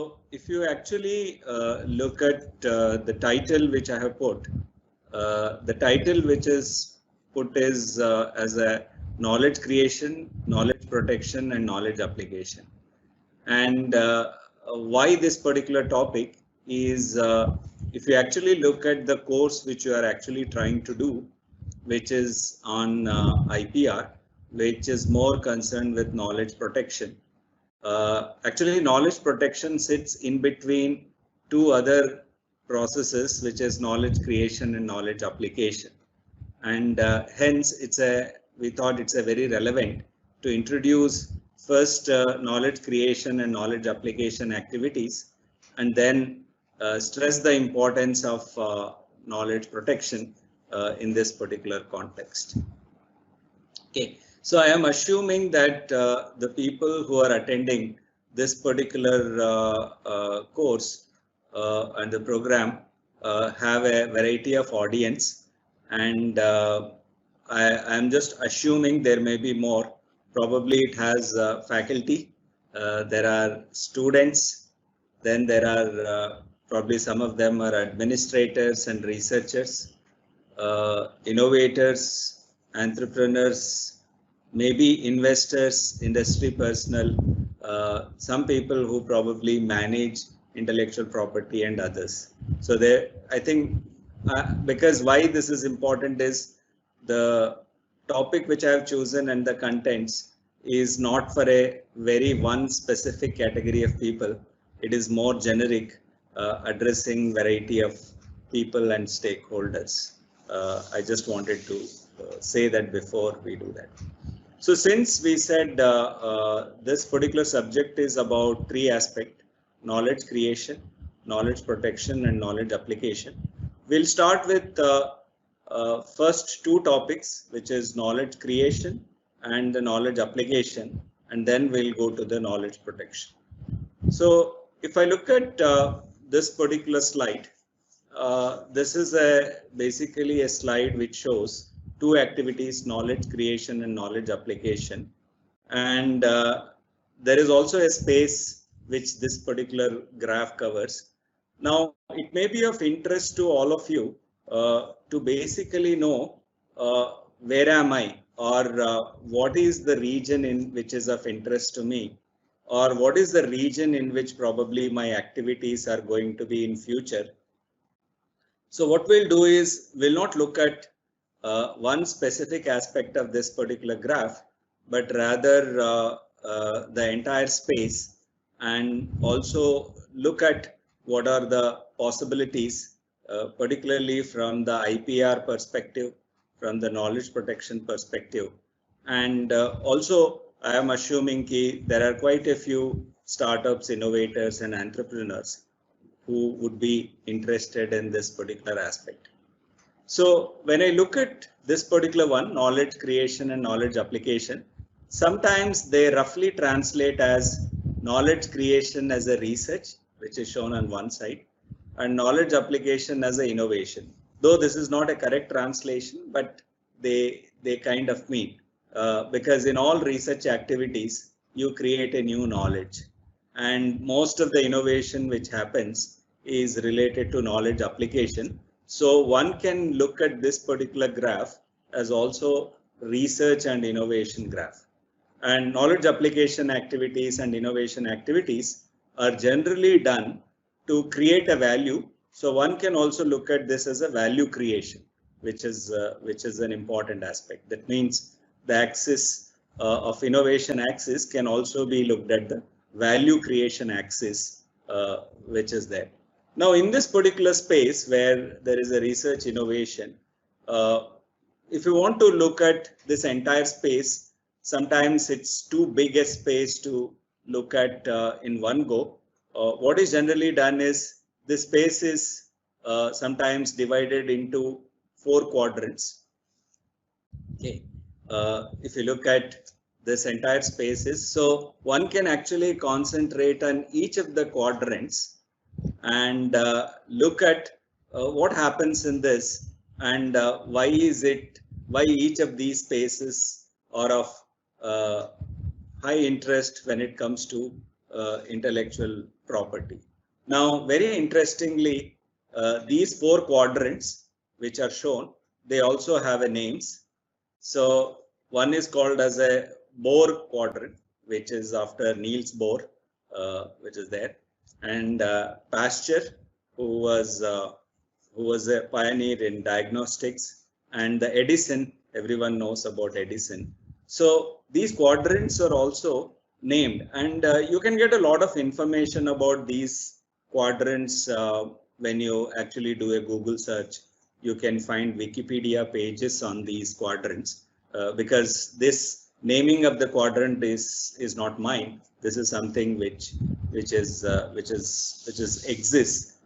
So if you actually look at the title which I have put, the title which is put is as a knowledge creation, knowledge protection and knowledge application. And why this particular topic is if you actually look at the course which you are actually trying to do, which is on IPR, which is more concerned with knowledge protection. Actually, knowledge protection sits in between two other processes, which is knowledge creation and knowledge application. And hence, we thought it's a very relevant to introduce first knowledge creation and knowledge application activities, and then stress the importance of knowledge protection in this particular context. Okay. So I am assuming that the people who are attending this particular course and the program have a variety of audience, and I am just assuming there may be more. Probably it has faculty, there are students, then there are probably some of them are administrators and researchers, innovators, entrepreneurs, maybe investors, industry personnel, some people who probably manage intellectual property and others. So there, I think, because why this is important is the topic which I have chosen and the contents is not for a very one specific category of people. It is more generic, addressing variety of people and stakeholders. I just wanted to say that before we do that. So since we said this particular subject is about three aspects: knowledge creation, knowledge protection and knowledge application, we'll start with first two topics, which is knowledge creation and the knowledge application, and then we'll go to the knowledge protection. So if I look at this particular slide, this is basically a slide which shows two activities: knowledge creation and knowledge application. And there is also a space which this particular graph covers. Now, it may be of interest to all of you to basically know where am I, or what is the region in which is of interest to me, or what is the region in which probably my activities are going to be in future. So what we'll do is we'll not look at one specific aspect of this particular graph, but rather the entire space, and also look at what are the possibilities, particularly from the IPR perspective, from the knowledge protection perspective. And also, I am assuming there are quite a few startups, innovators and entrepreneurs who would be interested in this particular aspect. So when I look at this particular one, knowledge creation and knowledge application, sometimes they roughly translate as knowledge creation as a research, which is shown on one side, and knowledge application as an innovation. Though this is not a correct translation, but they kind of mean, because in all research activities, you create a new knowledge. And most of the innovation which happens is related to knowledge application. So one can look at this particular graph as also research and innovation graph. And knowledge application activities and innovation activities are generally done to create a value. So one can also look at this as a value creation, which is an important aspect. That means the axis of innovation axis can also be looked at the value creation axis, which is there. Now, in this particular space where there is a research innovation, if you want to look at this entire space, sometimes it's too big a space to look at in one go. What is generally done is this space is sometimes divided into 4 quadrants. Okay, if you look at this entire spaces, so one can actually concentrate on each of the quadrants and look at what happens in this, and why each of these spaces are of high interest when it comes to intellectual property. Now, very interestingly, these 4 quadrants which are shown, they also have a names. So one is called as a Bohr quadrant, which is after Niels Bohr, which is there, and Pasteur, who was a pioneer in diagnostics, and the Edison, everyone knows about Edison. So these quadrants are also named, and you can get a lot of information about these quadrants when you actually do a Google search. You can find Wikipedia pages on these quadrants because this naming of the quadrant is not mine. This is something which exists.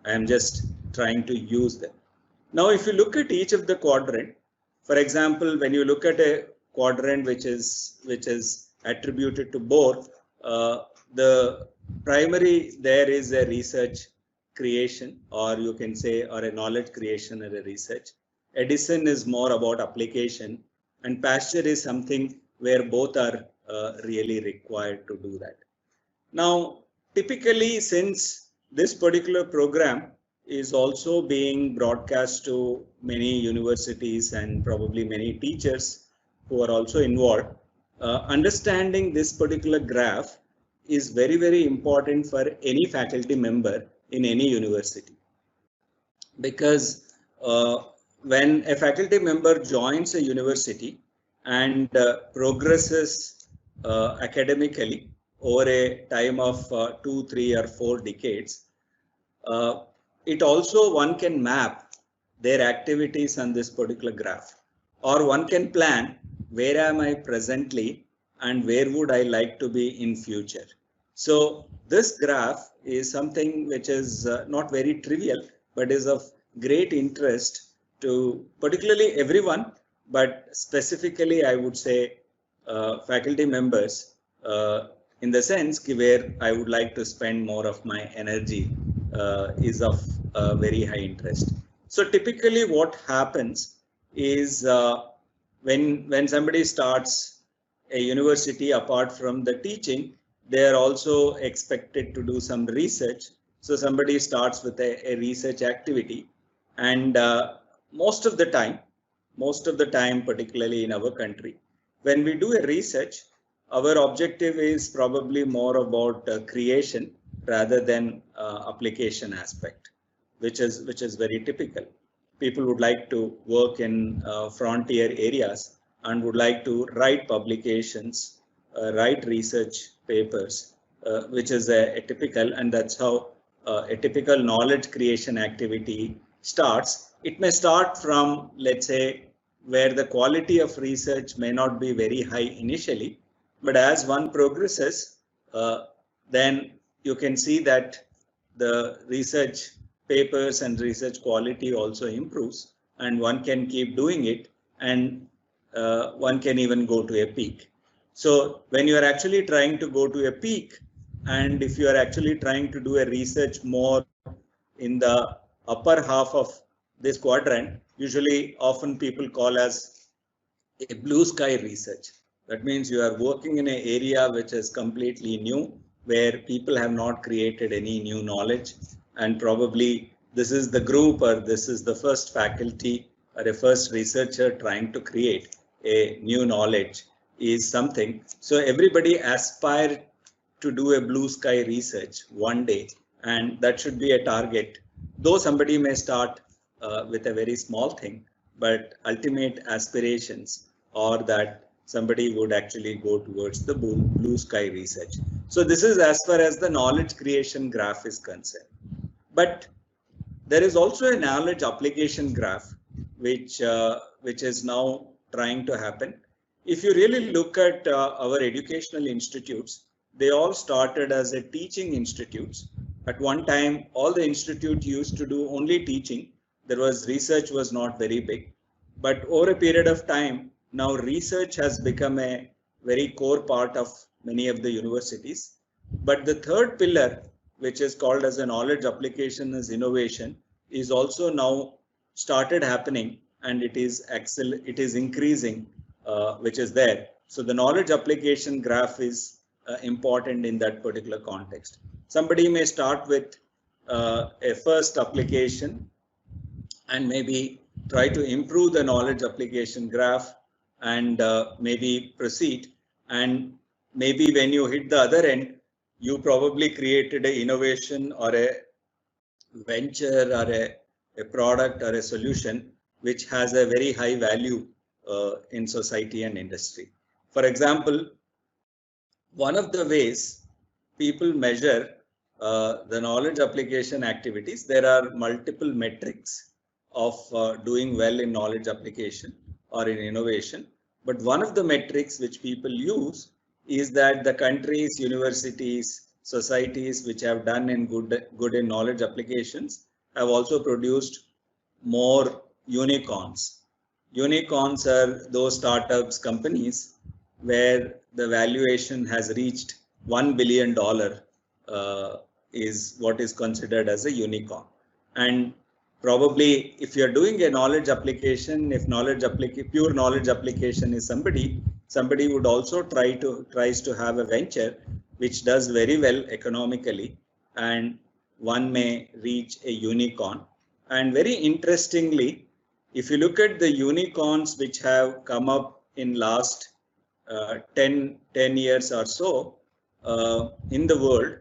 I am just trying to use them. Now, if you look at each of the quadrant, for example, when you look at a quadrant which is attributed to Bohr, the primary there is a research creation, or you can say, or a knowledge creation or a research. Edison is more about application, and Pasteur is something where both are really required to do that. Now, typically, since this particular program is also being broadcast to many universities and probably many teachers who are also involved, understanding this particular graph is very, very important for any faculty member in any university. Because when a faculty member joins a university and progresses academically over a time of 2, 3, or 4 decades, it also one can map their activities on this particular graph, or one can plan where am I presently and where would I like to be in future. So this graph is something which is not very trivial, but is of great interest to particularly everyone, but specifically I would say faculty members, in the sense where I would like to spend more of my energy is of very high interest. So typically what happens is when somebody starts a university, apart from the teaching, they are also expected to do some research. So somebody starts with a research activity, and most of the time, particularly in our country, when we do a research, our objective is probably more about creation rather than application aspect, which is very typical. People would like to work in frontier areas and would like to write publications, write research papers, which is a typical, and that's how a typical knowledge creation activity starts. It may start from, let's say, where the quality of research may not be very high initially, but as one progresses, then you can see that the research papers and research quality also improves, and one can keep doing it, and one can even go to a peak. So when you are actually trying to go to a peak, and if you are actually trying to do a research more in the upper half of this quadrant, usually often people call as a blue sky research. That means you are working in an area which is completely new, where people have not created any new knowledge, and probably this is the group, or this is the first faculty or a first researcher trying to create a new knowledge is something. So everybody aspire to do a blue sky research one day, and that should be a target. Though somebody may start with a very small thing, but ultimate aspirations are that somebody would actually go towards the blue sky research. So this is as far as the knowledge creation graph is concerned. But there is also a knowledge application graph, which is now trying to happen. If you really look at our educational institutes, they all started as a teaching institutes. At one time, all the institute used to do only teaching. There was research was not very big, but over a period of time, now research has become a very core part of many of the universities. But the third pillar, which is called as a knowledge application as innovation, is also now started happening, and it is increasing, which is there. So the knowledge application graph is important in that particular context. Somebody may start with a first application and maybe try to improve the knowledge application graph and maybe proceed. And maybe when you hit the other end, you probably created an innovation or a venture or a product or a solution which has a very high value in society and industry. For example, one of the ways people measure the knowledge application activities, there are multiple metrics of doing well in knowledge application or in innovation. But one of the metrics which people use is that the countries, universities, societies which have done in good in knowledge applications have also produced more unicorns. Unicorns are those startups, companies where the valuation has reached $1 billion is what is considered as a unicorn. And probably if you're doing a knowledge application, if pure knowledge application is somebody would also tries to have a venture which does very well economically, and one may reach a unicorn. And very interestingly, if you look at the unicorns which have come up in last 10 years or so in the world,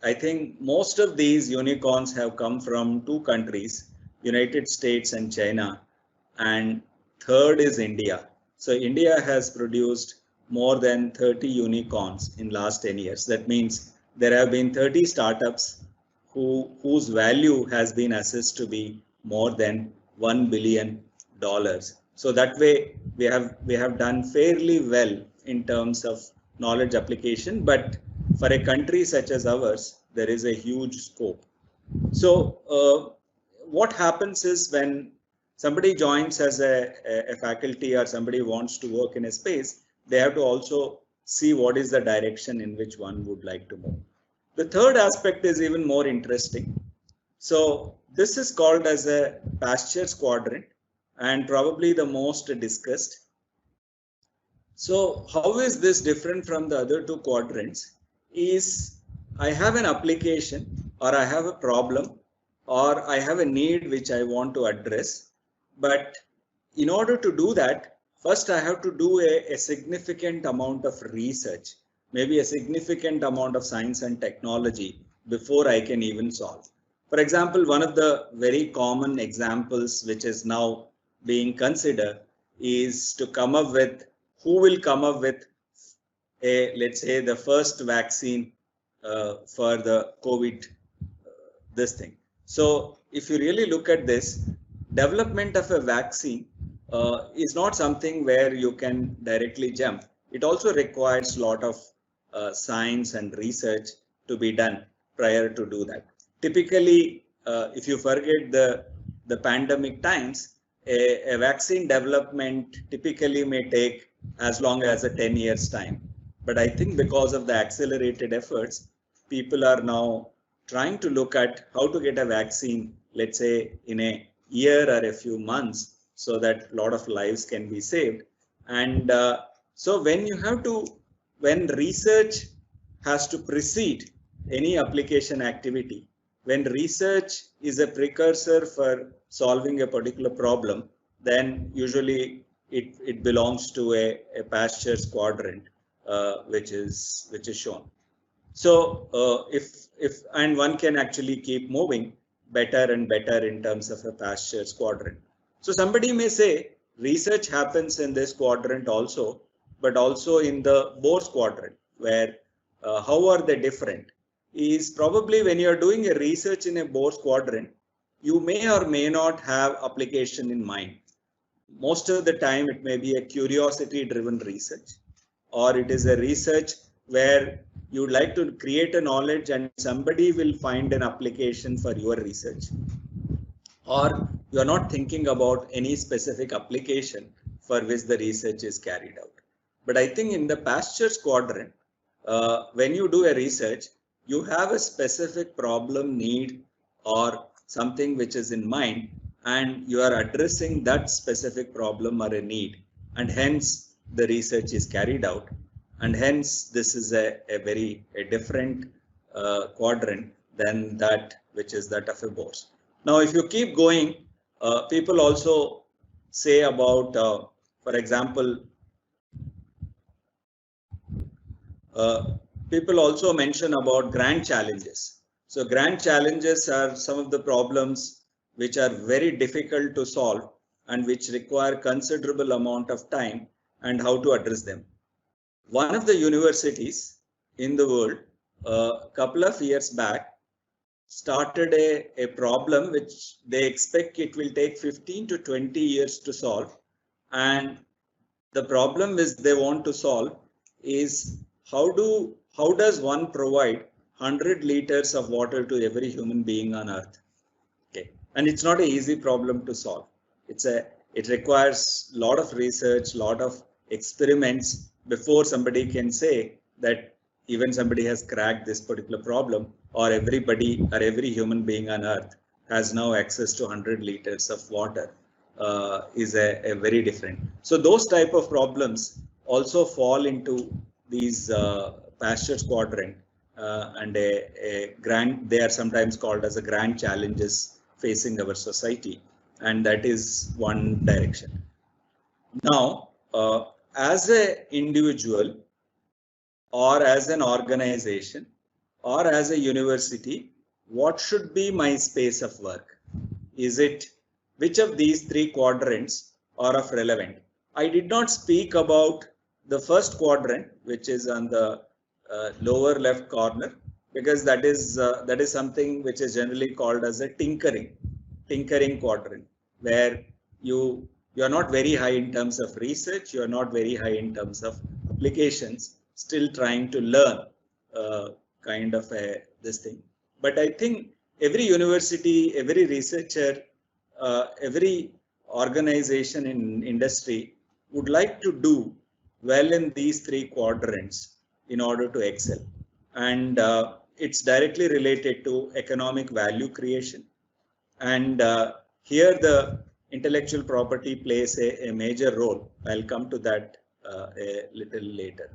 I think most of these unicorns have come from two countries, United States and China, and third is India. So India has produced more than 30 unicorns in last 10 years. That means there have been 30 startups whose value has been assessed to be more than $1 billion. So that way we have done fairly well in terms of knowledge application, but for a country such as ours, there is a huge scope. So what happens is when somebody joins as a faculty or somebody wants to work in a space, they have to also see what is the direction in which one would like to move. The third aspect is even more interesting. So this is called as a Pasteur's quadrant and probably the most discussed. So how is this different from the other two quadrants? Is I have an application or I have a problem or I have a need which I want to address. But in order to do that, first I have to do a significant amount of research, maybe a significant amount of science and technology before I can even solve. For example, one of the very common examples which is now being considered is to come up with who will come up with let's say the first vaccine for the COVID this thing. So if you really look at this, development of a vaccine is not something where you can directly jump. It also requires a lot of science and research to be done prior to do that. Typically, if you forget the pandemic times, a vaccine development typically may take as long as a 10 years time. But I think because of the accelerated efforts, people are now trying to look at how to get a vaccine, let's say in a year or a few months, so that a lot of lives can be saved. And so when research has to precede any application activity, when research is a precursor for solving a particular problem, then usually it belongs to a Pasteur's quadrant, which is shown. So and one can actually keep moving better and better in terms of a Pasteur's quadrant. So somebody may say research happens in this quadrant also, but also in the Bohr's quadrant, where how are they different? Is probably when you're doing a research in a Bohr's quadrant, you may or may not have application in mind. Most of the time it may be a curiosity driven research, or it is a research where you would like to create a knowledge and somebody will find an application for your research, or you are not thinking about any specific application for which the research is carried out. But I think in the Pasteur's quadrant, when you do a research, you have a specific problem, need, or something which is in mind, and you are addressing that specific problem or a need, and hence the research is carried out. and hence this is a very different quadrant than that which is that of a Bose. Now, if you keep going, people also say about, for example, people also mention about grand challenges. So grand challenges are some of the problems which are very difficult to solve and which require considerable amount of time and how to address them. One of the universities in the world, a couple of years back, started a problem which they expect it will take 15 to 20 years to solve. And the problem is they want to solve is how does one provide 100 liters of water to every human being on earth? Okay, and it's not an easy problem to solve. It requires a lot of research, lot of experiments before somebody can say that even somebody has cracked this particular problem, or everybody or every human being on earth has now access to 100 liters of water. Is a very different. So those type of problems also fall into these Pasteur's quadrant, and they are sometimes called as a grand challenges facing our society, and that is one direction. Now, as an individual or as an organization or as a university, what should be my space of work? Is it which of these three quadrants are of relevant? I did not speak about the first quadrant, which is on the lower left corner, because that is something which is generally called as a tinkering quadrant, where you are not very high in terms of research, you are not very high in terms of applications, still trying to learn kind of this thing. But I think every university, every researcher, every organization in industry would like to do well in these three quadrants in order to excel. And it's directly related to economic value creation. And here the intellectual property plays a major role. I'll come to that a little later.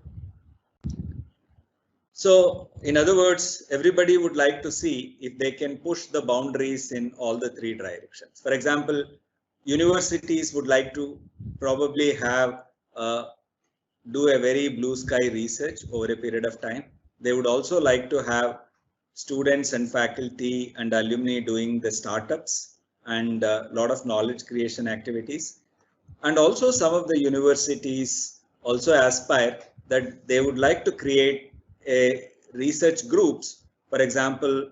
So in other words, everybody would like to see if they can push the boundaries in all the three directions. For example, universities would like to probably have do a very blue sky research over a period of time. They would also like to have students and faculty and alumni doing the startups and a lot of knowledge creation activities. And also some of the universities also aspire that they would like to create a research groups. For example,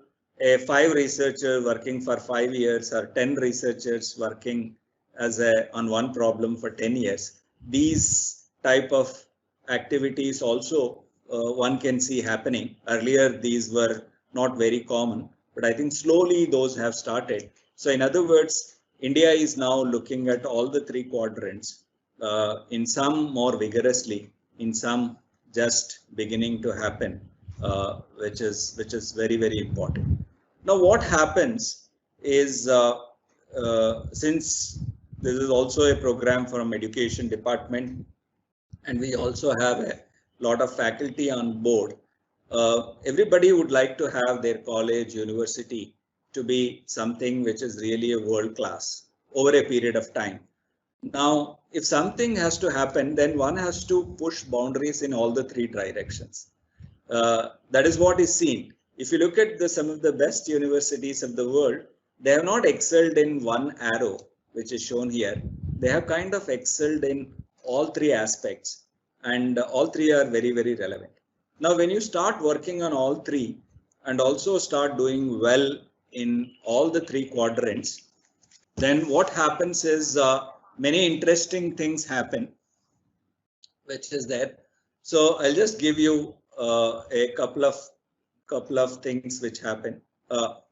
5 researchers working for 5 years or 10 researchers working as on one problem for 10 years. These type of activities also one can see happening. Earlier, these were not very common, but I think slowly those have started. So in other words, India is now looking at all the three quadrants, in some more vigorously, in some just beginning to happen, which is very, very important. Now, what happens is, since this is also a program from education department, and we also have a lot of faculty on board, everybody would like to have their college, university to be something which is really a world class over a period of time. Now, if something has to happen, then one has to push boundaries in all the three directions. That is what is seen. If you look at some of the best universities of the world, they have not excelled in one arrow, which is shown here. They have kind of excelled in all three aspects, and all three are very, very relevant. Now, when you start working on all three and also start doing well in all the three quadrants, then what happens is many interesting things happen, which is there. So I'll just give you a couple of things which happen.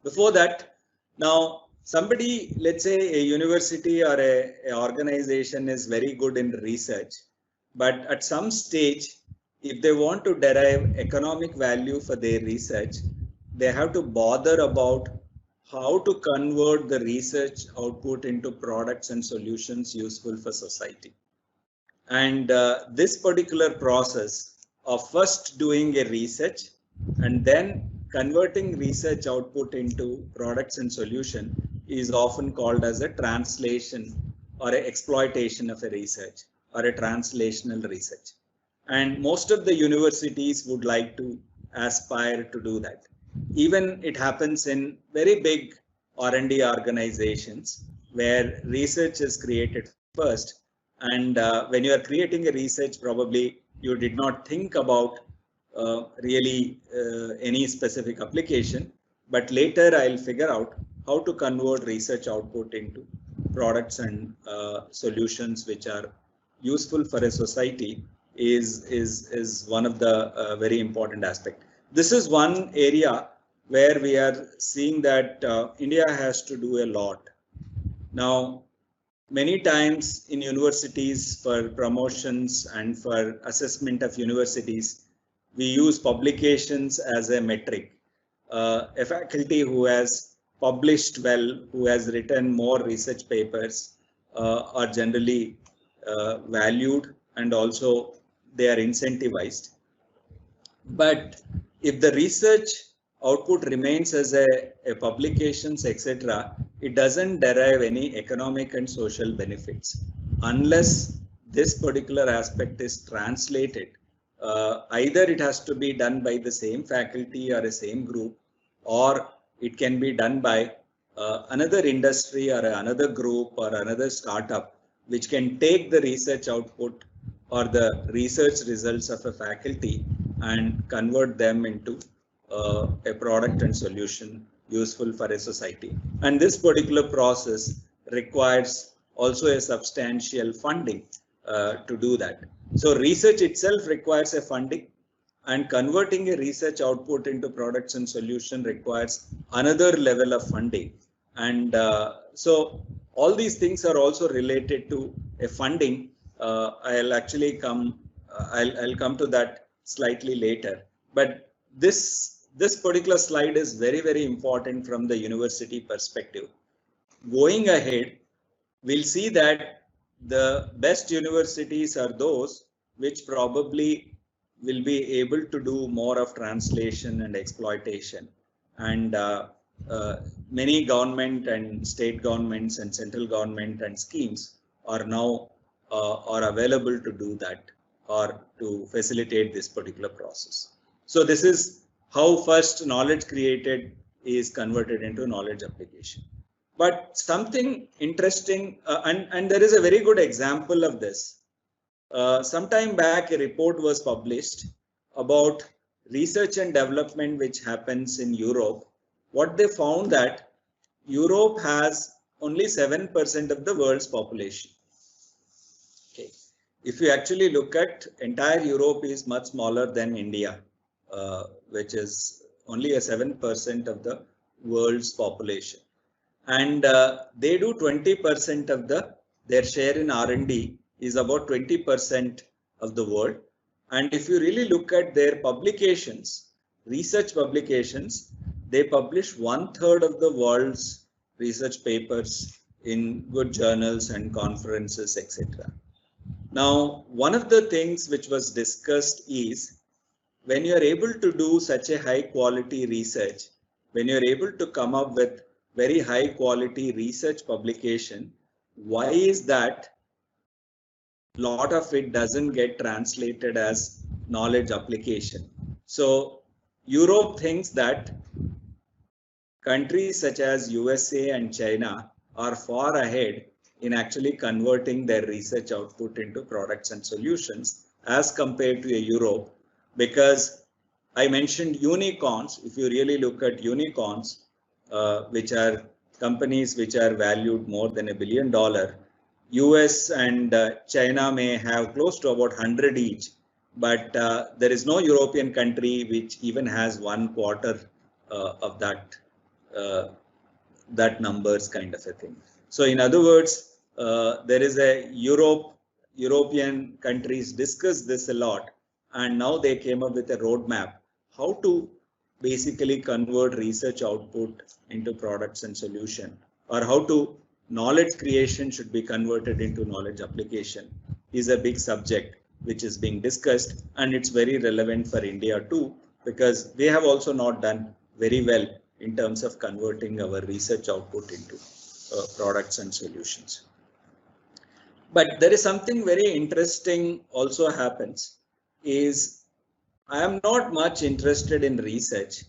Before that, now somebody, let's say a university or a organization is very good in research, but at some stage, if they want to derive economic value for their research, they have to bother about how to convert the research output into products and solutions useful for society. And this particular process of first doing a research and then converting research output into products and solution is often called as a translation or an exploitation of a research or a translational research. And most of the universities would like to aspire to do that. Even it happens in very big R&D organizations where research is created first. And when you are creating a research, probably you did not think about really any specific application, but later I'll figure out how to convert research output into products and solutions which are useful for a society is one of the very important aspect. This is one area where we are seeing that India has to do a lot. Now, many times in universities for promotions and for assessment of universities, we use publications as a metric. A faculty who has published well, who has written more research papers are generally valued, and also they are incentivized. But if the research output remains as a publications, etc., it doesn't derive any economic and social benefits unless this particular aspect is translated. Either it has to be done by the same faculty or a same group, or it can be done by another industry or another group or another startup, which can take the research output or the research results of a faculty and convert them into a product and solution useful for a society. And this particular process requires also a substantial funding to do that. So research itself requires a funding, and converting a research output into products and solution requires another level of funding. And so all these things are also related to a funding. I'll actually come, I'll come to that slightly later. But this particular slide is very, very important from the university perspective. Going ahead, we'll see that the best universities are those which probably will be able to do more of translation and exploitation. And many government and state governments and central government and schemes are now are available to do that or to facilitate this particular process. So this is how first knowledge created is converted into knowledge application. But something interesting, and there is a very good example of this. Sometime back, a report was published about research and development which happens in Europe. What they found that Europe has only 7% of the world's population. Okay. If you actually look at entire Europe is much smaller than India, which is only a 7% of the world's population. And they do 20% of their share in R&D is about 20% of the world. And if you really look at their publications, research publications, they publish 1/3 of the world's research papers in good journals and conferences, etc. Now, one of the things which was discussed is when you are able to do such a high quality research, when you are able to come up with very high quality research publication, why is that a lot of it doesn't get translated as knowledge application? So Europe thinks that countries such as USA and China are far ahead in actually converting their research output into products and solutions as compared to Europe, because I mentioned unicorns. If you really look at unicorns, which are companies which are valued more than $1 billion, US and China may have close to about 100 each, but there is no European country which even has 1/4 of that numbers kind of a thing. So in other words, there is a European countries discuss this a lot, and now they came up with a roadmap how to basically convert research output into products and solution, or how to knowledge creation should be converted into knowledge application is a big subject. which is being discussed, and it's very relevant for India too, because we have also not done very well in terms of converting our research output into products and solutions. But there is something very interesting also happens is I am not much interested in research.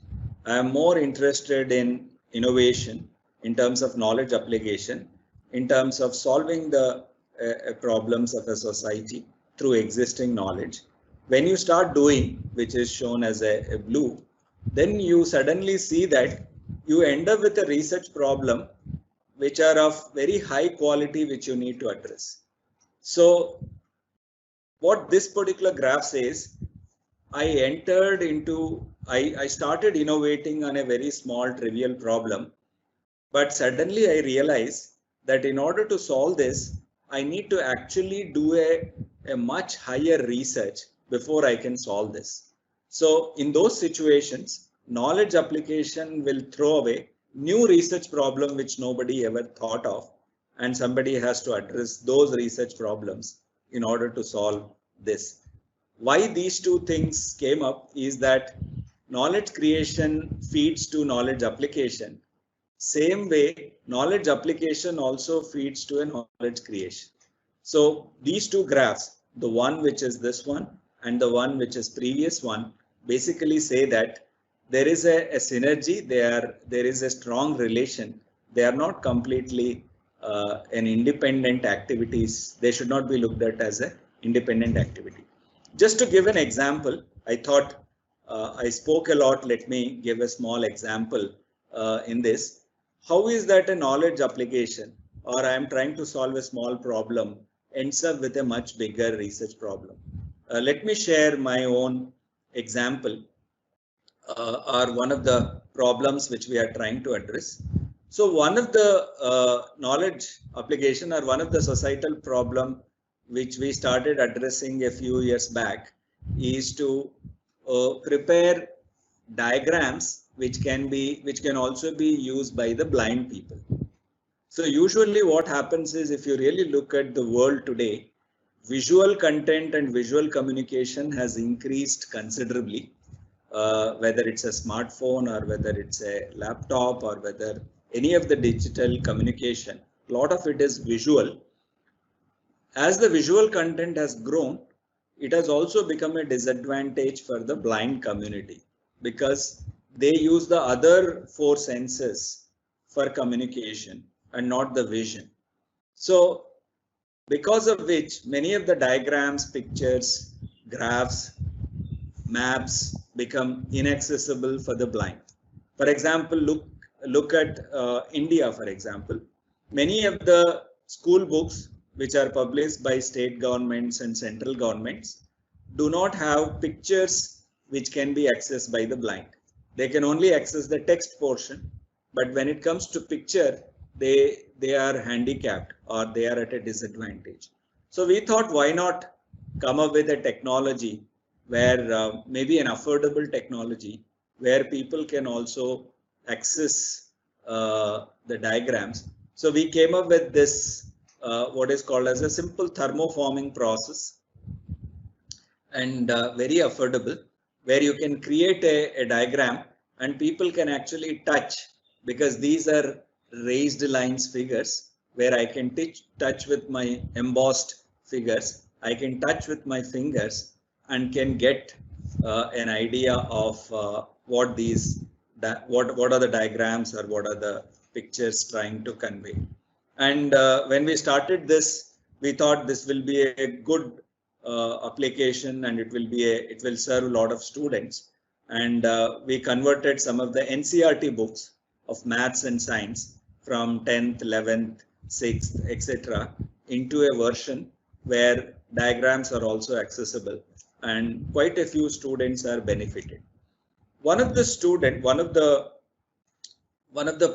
I am more interested in innovation in terms of knowledge application, in terms of solving the problems of a society through existing knowledge. When you start doing, which is shown as a blue, then you suddenly see that you end up with a research problem which are of very high quality, which you need to address. So what this particular graph says, I started innovating on a very small trivial problem, but suddenly I realized that in order to solve this, I need to actually do a much higher research before I can solve this. So in those situations, knowledge application will throw away new research problem which nobody ever thought of, and somebody has to address those research problems in order to solve this. Why these two things came up is that knowledge creation feeds to knowledge application. Same way, knowledge application also feeds to a knowledge creation. So these two graphs, the one which is this one and the one which is previous one, basically say that there is a synergy, there is a strong relation. They are not completely an independent activities. They should not be looked at as an independent activity. Just to give an example, I thought I spoke a lot. Let me give a small example in this. How is that a knowledge application, or I am trying to solve a small problem, ends up with a much bigger research problem? Let me share my own example or one of the problems which we are trying to address. So one of the knowledge application or one of the societal problem which we started addressing a few years back is to prepare diagrams which can also be used by the blind people. So usually what happens is, if you really look at the world today, visual content and visual communication has increased considerably, whether it's a smartphone or whether it's a laptop or whether any of the digital communication, a lot of it is visual. As the visual content has grown, it has also become a disadvantage for the blind community because they use the other four senses for communication and not the vision. So because of which many of the diagrams, pictures, graphs, maps become inaccessible for the blind. For example, look at India, for example. Many of the school books which are published by state governments and central governments do not have pictures which can be accessed by the blind. They can only access the text portion, but when it comes to picture, they are handicapped or they are at a disadvantage. So we thought, why not come up with a technology where maybe an affordable technology where people can also access the diagrams. So we came up with this what is called as a simple thermoforming process, and very affordable, where you can create a diagram and people can actually touch, because these are raised lines figures where I can touch with my embossed figures. I can touch with my fingers and can get an idea of what are the diagrams or what are the pictures trying to convey. And when we started this, we thought this will be a good application and it will serve a lot of students. And we converted some of the NCERT books of maths and science from 10th, 11th, 6th, etc. into a version where diagrams are also accessible, and quite a few students are benefited. One of the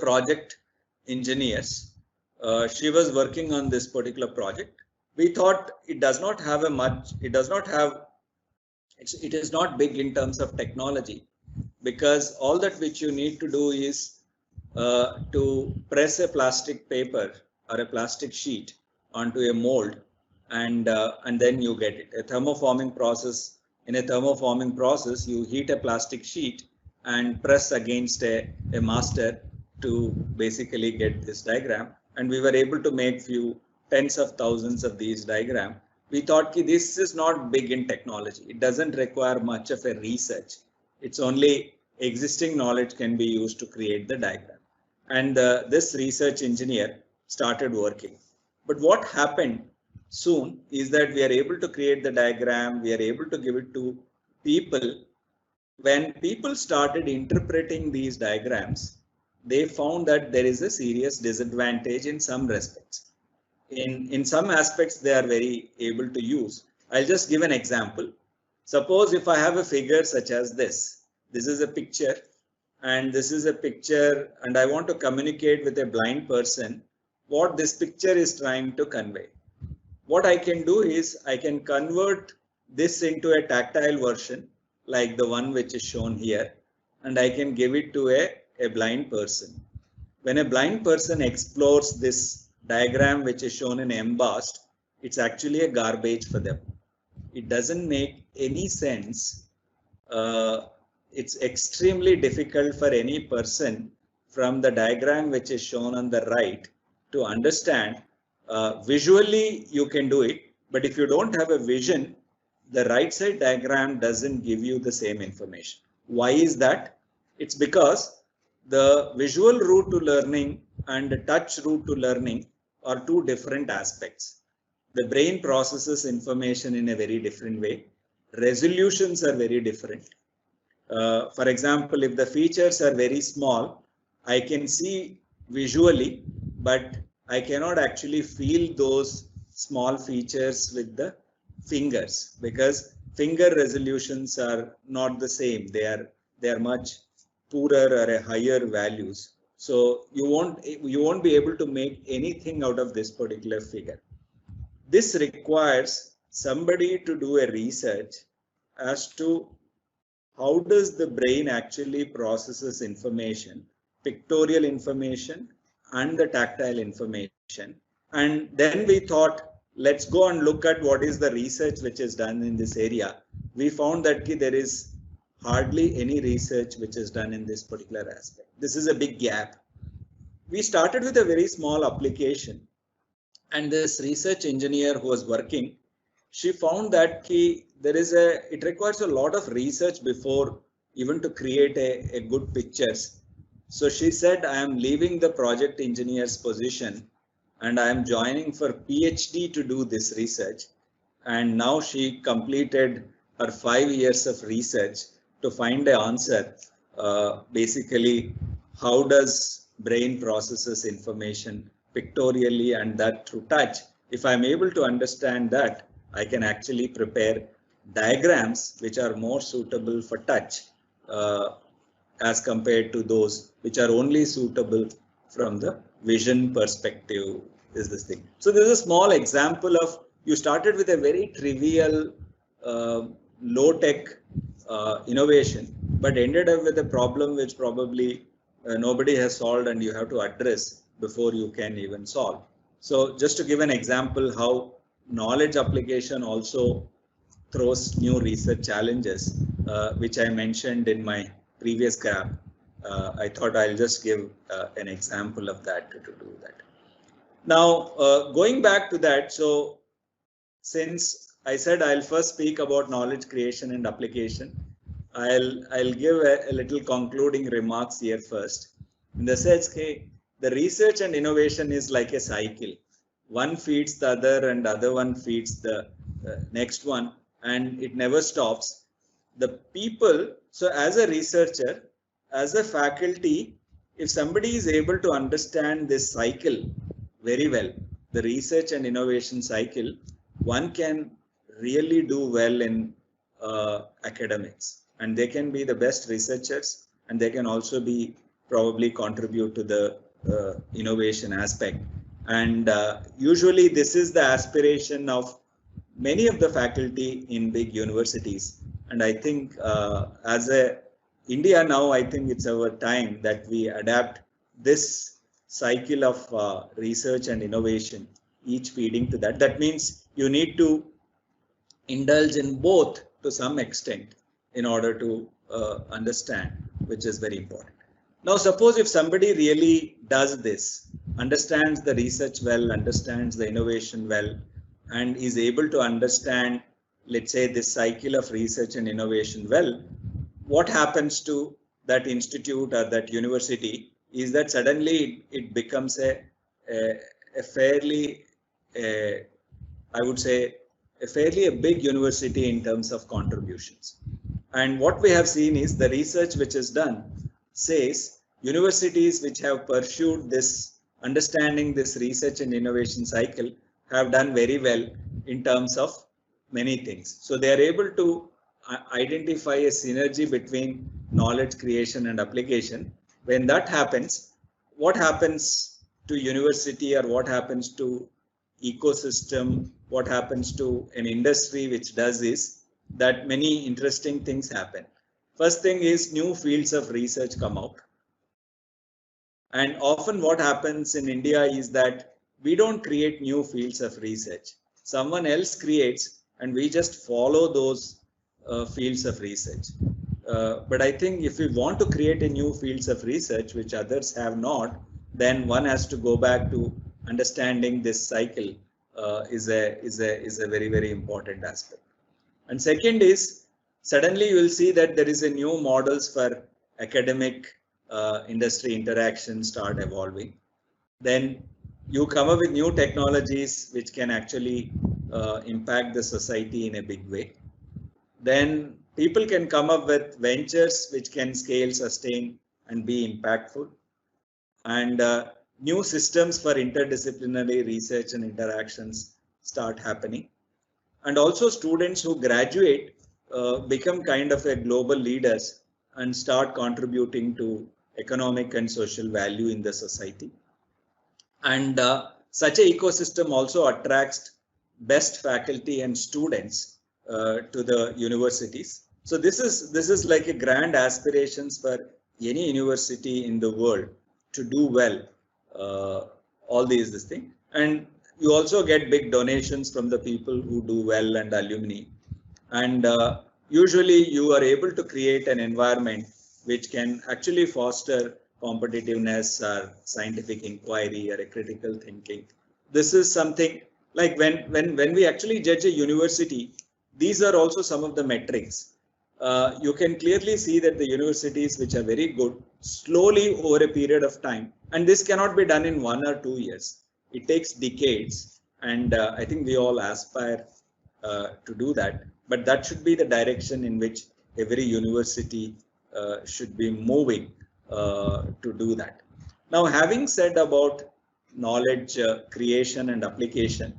project engineers, she was working on this particular project. We thought it is not big in terms of technology, because all that which you need to do is to press a plastic paper or a plastic sheet onto a mold, and then you get it. A thermoforming process. In a thermoforming process, you heat a plastic sheet and press against a master to basically get this diagram. And we were able to make few tens of thousands of these diagrams. We thought this is not big in technology. It doesn't require much of a research. It's only existing knowledge can be used to create the diagram. And this research engineer started working. But what happened soon is that we are able to create the diagram, we are able to give it to people. When people started interpreting these diagrams, they found that there is a serious disadvantage in some respects. In some aspects, they are very able to use. I'll just give an example. Suppose if I have a figure such as this is a picture, and this is a picture, and I want to communicate with a blind person what this picture is trying to convey. What I can do is I can convert this into a tactile version like the one which is shown here, and I can give it to a blind person. When a blind person explores this diagram which is shown in embossed, it's actually a garbage for them. It doesn't make any sense. It's extremely difficult for any person from the diagram which is shown on the right to understand. Visually you can do it, but if you don't have a vision, the right side diagram doesn't give you the same information. Why is that? It's because the visual route to learning and the touch route to learning are two different aspects. The brain processes information in a very different way. Resolutions are very different. For example, if the features are very small, I can see visually, but I cannot actually feel those small features with the fingers, because finger resolutions are not the same. They are much poorer or a higher values. So you won't be able to make anything out of this particular figure. This requires somebody to do a research as to how does the brain actually processes information, pictorial information and the tactile information. And then we thought, let's go and look at what is the research which is done in this area. We found that there is hardly any research which is done in this particular aspect. This is a big gap. We started with a very small application, and this research engineer who was working, she found that it requires a lot of research before even to create a good pictures. So she said, I am leaving the project engineer's position and I am joining for PhD to do this research. And now she completed her 5 years of research to find the answer. Basically, how does brain processes information pictorially and that through touch? If I'm able to understand that, I can actually prepare diagrams which are more suitable for touch as compared to those which are only suitable from the vision perspective is this thing. So this is a small example of, you started with a very trivial low-tech innovation, but ended up with a problem which probably nobody has solved and you have to address before you can even solve. So just to give an example how knowledge application also throws new research challenges, which I mentioned in my previous graph. I thought I'll just give an example of that to do that. Now, going back to that, so since I said I'll first speak about knowledge creation and application, I'll give a little concluding remarks here first. In the sense, the research and innovation is like a cycle. One feeds the other and the other one feeds the next one, and it never stops. The people, so as a researcher, as a faculty, if somebody is able to understand this cycle very well, the research and innovation cycle, one can really do well in academics, and they can be the best researchers, and they can also be probably contribute to the innovation aspect. And usually this is the aspiration of many of the faculty in big universities. And I think as India now, I think it's our time that we adapt this cycle of research and innovation each feeding to that. That means you need to indulge in both to some extent in order to understand, which is very important. Now, suppose if somebody really does this, understands the research well, understands the innovation well, and is able to understand, let's say, this cycle of research and innovation well, what happens to that institute or that university is that suddenly it becomes a fairly, I would say, a fairly big university in terms of contributions. And what we have seen is the research which is done says universities which have pursued this understanding this research and innovation cycle have done very well in terms of many things. So they are able to identify a synergy between knowledge creation and application. When that happens, what happens to university or what happens to ecosystem, what happens to an industry which does is that many interesting things happen. First thing is new fields of research come out. And often what happens in India is that we don't create new fields of research. Someone else creates and we just follow those fields of research. But I think if we want to create a new fields of research which others have not, then one has to go back to understanding this cycle is a very, very important aspect. And second is suddenly you will see that there is a new models for academic industry interaction start evolving. Then you come up with new technologies which can actually impact the society in a big way. Then people can come up with ventures which can scale, sustain, and be impactful. And new systems for interdisciplinary research and interactions start happening. And also students who graduate become kind of a global leaders and start contributing to economic and social value in the society. And such a ecosystem also attracts best faculty and students to the universities. So this is like a grand aspirations for any university in the world to do well, all this thing. And you also get big donations from the people who do well and alumni. And usually you are able to create an environment which can actually foster competitiveness or scientific inquiry or a critical thinking. This is something like when we actually judge a university, these are also some of the metrics. You can clearly see that the universities which are very good slowly over a period of time, and this cannot be done in 1 or 2 years. It takes decades, and I think we all aspire to do that. But that should be the direction in which every university should be moving to do that. Now, having said about knowledge creation and application,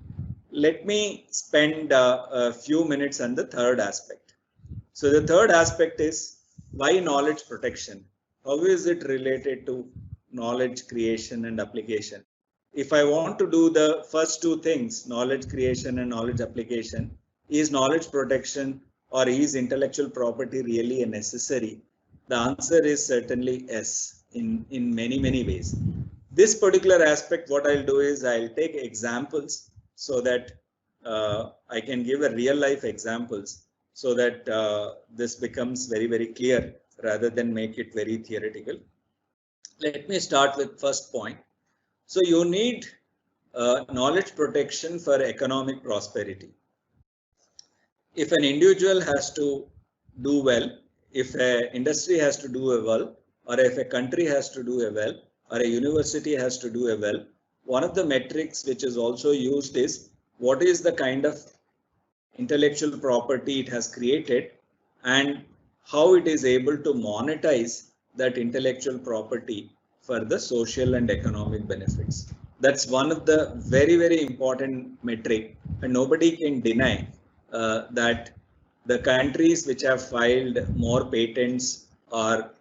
let me spend a few minutes on the third aspect. So the third aspect is why knowledge protection? How is it related to knowledge creation and application? If I want to do the first two things, knowledge creation and knowledge application, is knowledge protection or is intellectual property really a necessary? The answer is certainly yes, in many, many ways. This particular aspect, what I'll do is I'll take examples so that I can give a real life examples so that this becomes very, very clear rather than make it very theoretical. Let me start with first point. So you need knowledge protection for economic prosperity. If an individual has to do well, if an industry has to do well, or if a country has to do well, or a university has to do well, one of the metrics which is also used is what is the kind of intellectual property it has created and how it is able to monetize that intellectual property for the social and economic benefits. That's one of the very, very important metric, and nobody can deny that the countries which have filed more patents are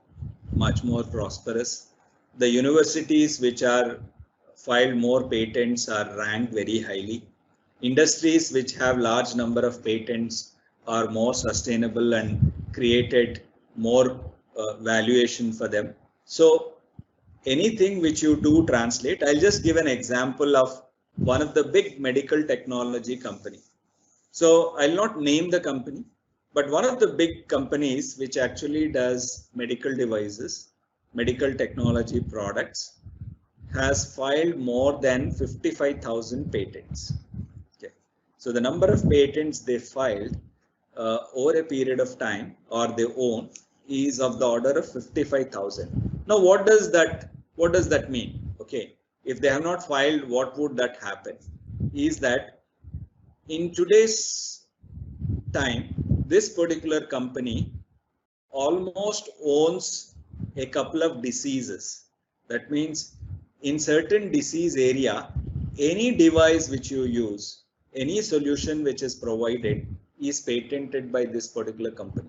much more prosperous. The universities which are filed more patents are ranked very highly. Industries which have large number of patents are more sustainable and created more valuation for them. So anything which you do translate, I'll just give an example of one of the big medical technology company. So I'll not name the company, but one of the big companies which actually does medical devices, medical technology products, has filed more than 55,000 patents. Okay. So the number of patents they filed over a period of time, or they own, is of the order of 55,000. Now, what does that mean? Okay, if they have not filed, what would that happen? Is that in today's time, this particular company almost owns a couple of diseases. That means in certain disease area, any device which you use, any solution which is provided is patented by this particular company.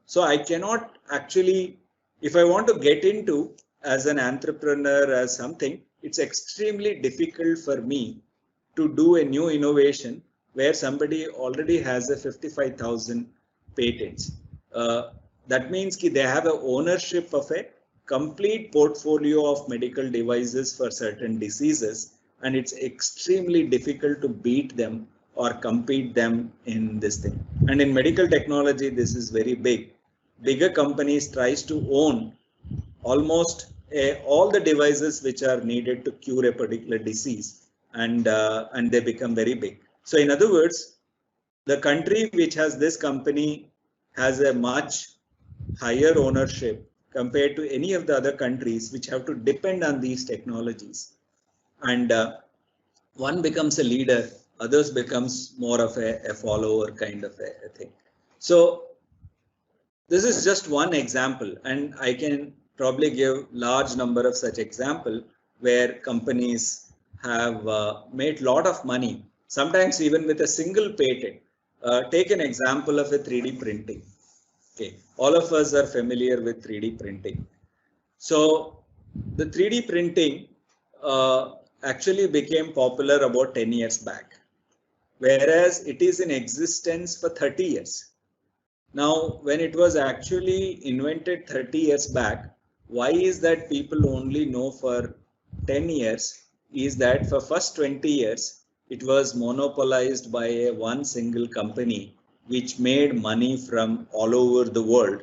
So I cannot actually, if I want to get into as an entrepreneur as something, it's extremely difficult for me to do a new innovation where somebody already has a 55,000 patents. That means they have an ownership of a complete portfolio of medical devices for certain diseases, and it's extremely difficult to beat them or compete them in this thing. And in medical technology, this is very big. Bigger companies tries to own almost all the devices which are needed to cure a particular disease, and they become very big. So in other words, the country which has this company has a much higher ownership compared to any of the other countries which have to depend on these technologies. And one becomes a leader, others becomes more of a follower kind of a thing. So this is just one example, and I can probably give large number of such example where companies have made lot of money, sometimes even with a single patent. Take an example of a 3D printing. Okay, all of us are familiar with 3D printing. So the 3D printing actually became popular about 10 years back, whereas it is in existence for 30 years. Now, when it was actually invented 30 years back, why is that people only know for 10 years? Is that for first 20 years, it was monopolized by one single company, which made money from all over the world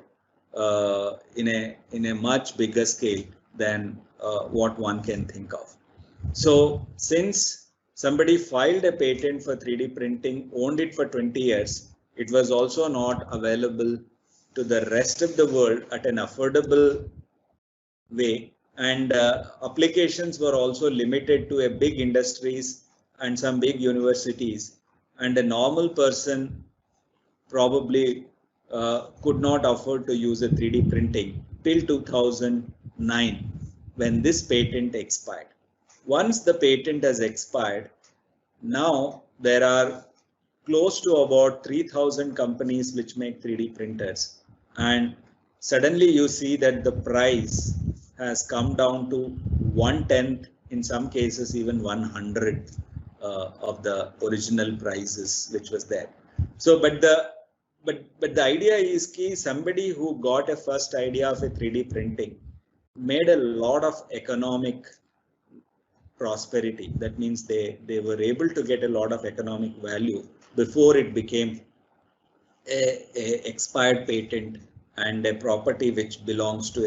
in a much bigger scale than what one can think of. So since somebody filed a patent for 3D printing, owned it for 20 years, it was also not available to the rest of the world at an affordable way, and applications were also limited to a big industries and some big universities, and a normal person probably could not afford to use a 3D printing till 2009 when this patent expired. Once the patent has expired, now there are close to about 3,000 companies which make 3D printers, and suddenly you see that the price has come down to 1/10, in some cases even 100 of the original prices which was there. So but the idea is key, somebody who got a first idea of a 3D printing made a lot of economic prosperity. That means they were able to get a lot of economic value before it became a expired patent and a property which belongs to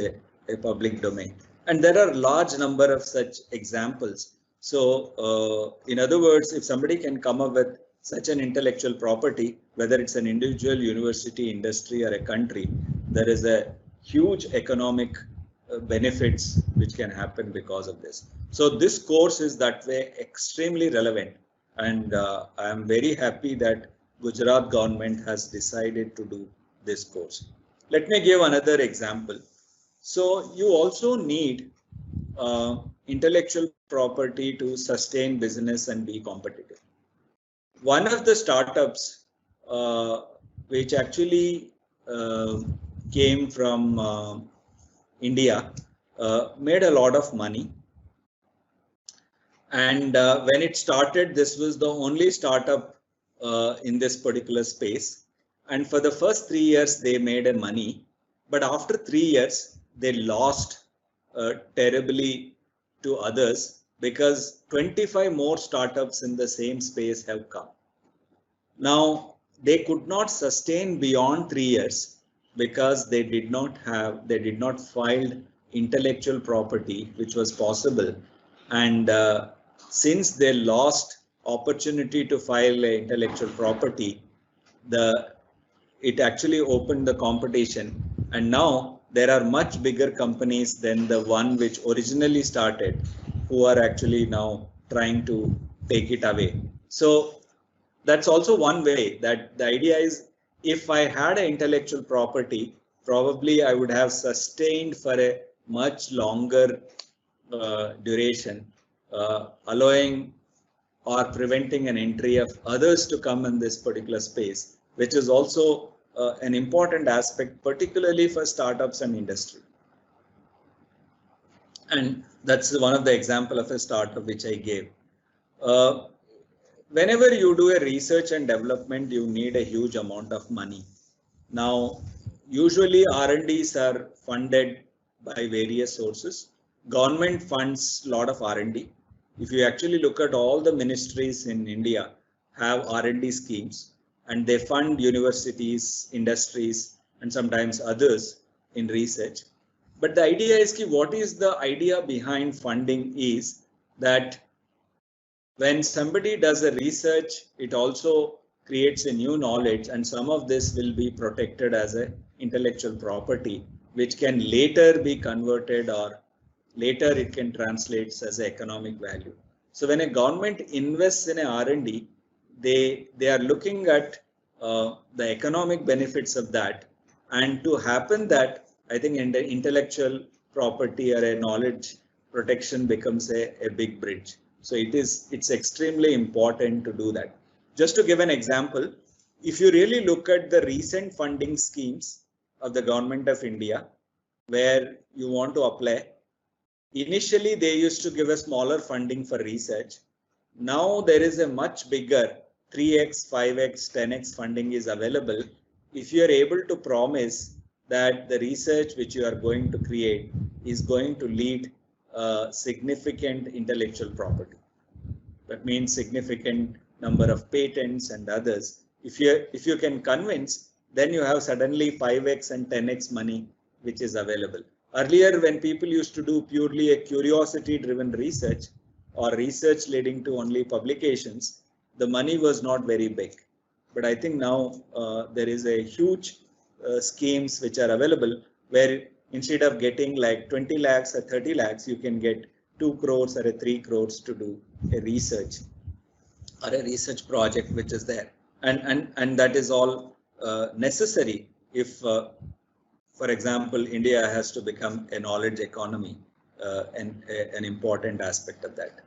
a public domain. And there are large number of such examples. So in other words, if somebody can come up with such an intellectual property, whether it's an individual, university, industry, or a country, there is a huge economic benefits which can happen because of this. So this course is that way extremely relevant, and I am very happy that Gujarat government has decided to do this course. Let me give another example. So you also need intellectual property to sustain business and be competitive. One of the startups which actually came from India made a lot of money, and when it started, this was the only startup in this particular space, and for the first 3 years they made a money, but after 3 years they lost terribly to others because 25 more startups in the same space have come. Now, they could not sustain beyond 3 years because they did not file intellectual property, which was possible. And since they lost opportunity to file intellectual property, it actually opened the competition. And now there are much bigger companies than the one which originally started, who are actually now trying to take it away. So that's also one way. That the idea is, if I had an intellectual property, probably I would have sustained for a much longer duration, allowing or preventing an entry of others to come in this particular space, which is also an important aspect, particularly for startups and industry. And that's one of the example of a startup which I gave. Whenever you do a research and development, you need a huge amount of money. Now, usually R&Ds are funded by various sources. Government funds a lot of R&D. If you actually look at all the ministries in India have R&D schemes, and they fund universities, industries, and sometimes others in research. But the idea is, what is the idea behind funding is that when somebody does a research, it also creates a new knowledge, and some of this will be protected as a intellectual property, which can later be converted, or later it can translate as economic value. So when a government invests in a R&D, they are looking at the economic benefits of that, and to happen that, I think intellectual property or a knowledge protection becomes a big bridge. So it's extremely important to do that. Just to give an example, if you really look at the recent funding schemes of the government of India, where you want to apply, initially they used to give a smaller funding for research. Now there is a much bigger 3x, 5x, 10x funding is available if you are able to promise that the research which you are going to create is going to lead significant intellectual property. That means significant number of patents and others. If you can convince, then you have suddenly 5x and 10x money which is available. Earlier, when people used to do purely a curiosity-driven research or research leading to only publications, the money was not very big. But I think now there is a huge schemes which are available, where instead of getting like 20 lakhs or 30 lakhs, you can get 2 crores or 3 crores to do a research or a research project which is there. And that is all necessary if, for example, India has to become a knowledge economy, and an important aspect of that.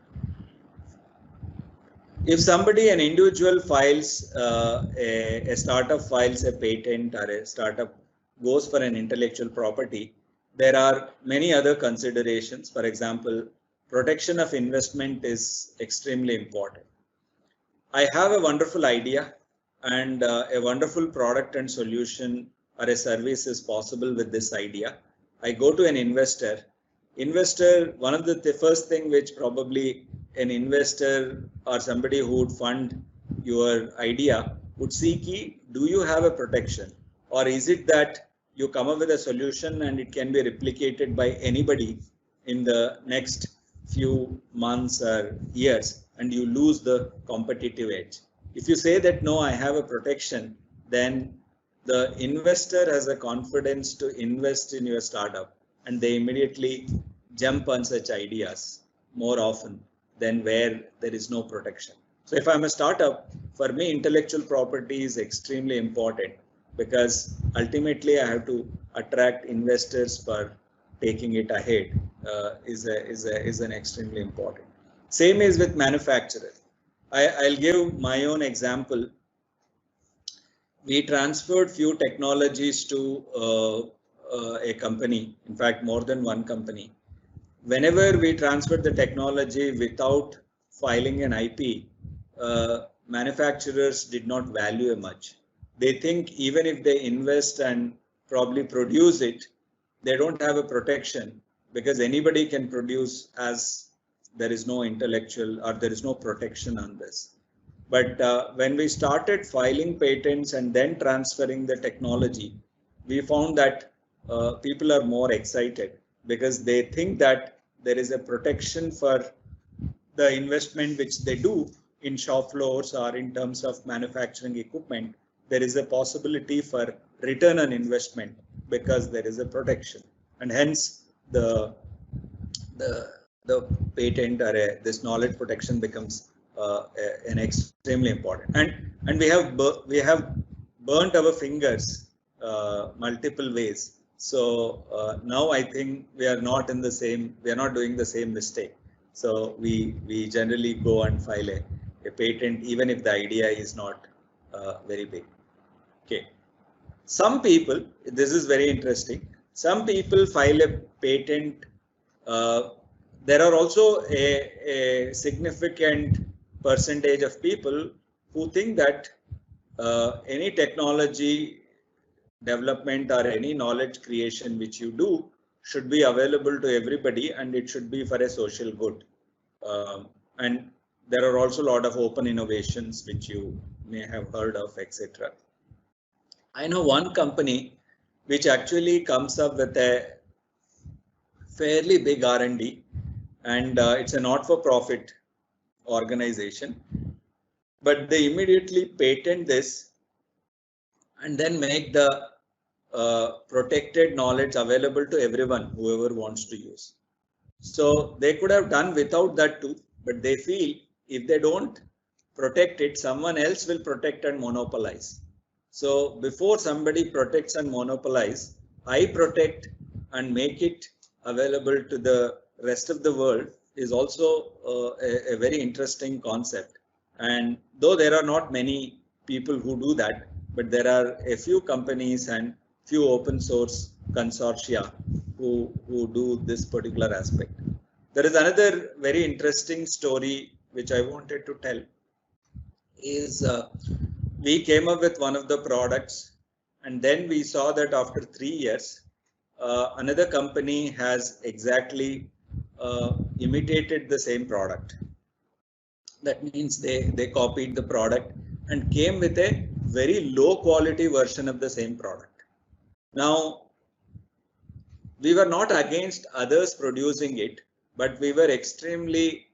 If somebody, an individual files, a startup files a patent, or a startup goes for an intellectual property, there are many other considerations. For example, protection of investment is extremely important. I have a wonderful idea, and a wonderful product and solution or a service is possible with this idea. I go to an investor. One of the first thing which probably an investor or somebody who would fund your idea would see, do you have a protection, or is it that you come up with a solution and it can be replicated by anybody in the next few months or years, and you lose the competitive edge. If you say that, no, I have a protection, then the investor has a confidence to invest in your startup, and they immediately jump on such ideas more often than where there is no protection. So if I'm a startup, for me, intellectual property is extremely important, because ultimately I have to attract investors for taking it ahead, is an extremely important. Same is with manufacturer. I'll give my own example. We transferred few technologies to a company, in fact, more than one company. Whenever we transferred the technology without filing an IP, manufacturers did not value it much. They think even if they invest and probably produce it, they don't have a protection, because anybody can produce as there is no intellectual or there is no protection on this. But when we started filing patents and then transferring the technology, we found that people are more excited because they think that there is a protection for the investment which they do in shop floors or in terms of manufacturing equipment. There is a possibility for return on investment because there is a protection, and hence the patent or this knowledge protection becomes an extremely important. And we have burnt our fingers multiple ways. So now I think we are not in the same. We are not doing the same mistake. So we generally go and file a patent even if the idea is not very big. Okay. Some people, this is very interesting. Some people file a patent. There are also a significant percentage of people who think that any technology development or any knowledge creation which you do should be available to everybody and it should be for a social good. And there are also a lot of open innovations which you may have heard of, etc. I know one company which actually comes up with a fairly big R&D, and it's a not-for-profit organization, but they immediately patent this and then make the protected knowledge available to everyone, whoever wants to use. So they could have done without that too, but they feel if they don't protect it, someone else will protect and monopolize. So before somebody protects and monopolize, I protect and make it available to the rest of the world is also a very interesting concept. And though there are not many people who do that, but there are a few companies and few open source consortia who do this particular aspect. There is another very interesting story which I wanted to tell is we came up with one of the products and then we saw that after 3 years, another company has exactly imitated the same product. That means they copied the product and came with a very low quality version of the same product. Now, we were not against others producing it, but we were extremely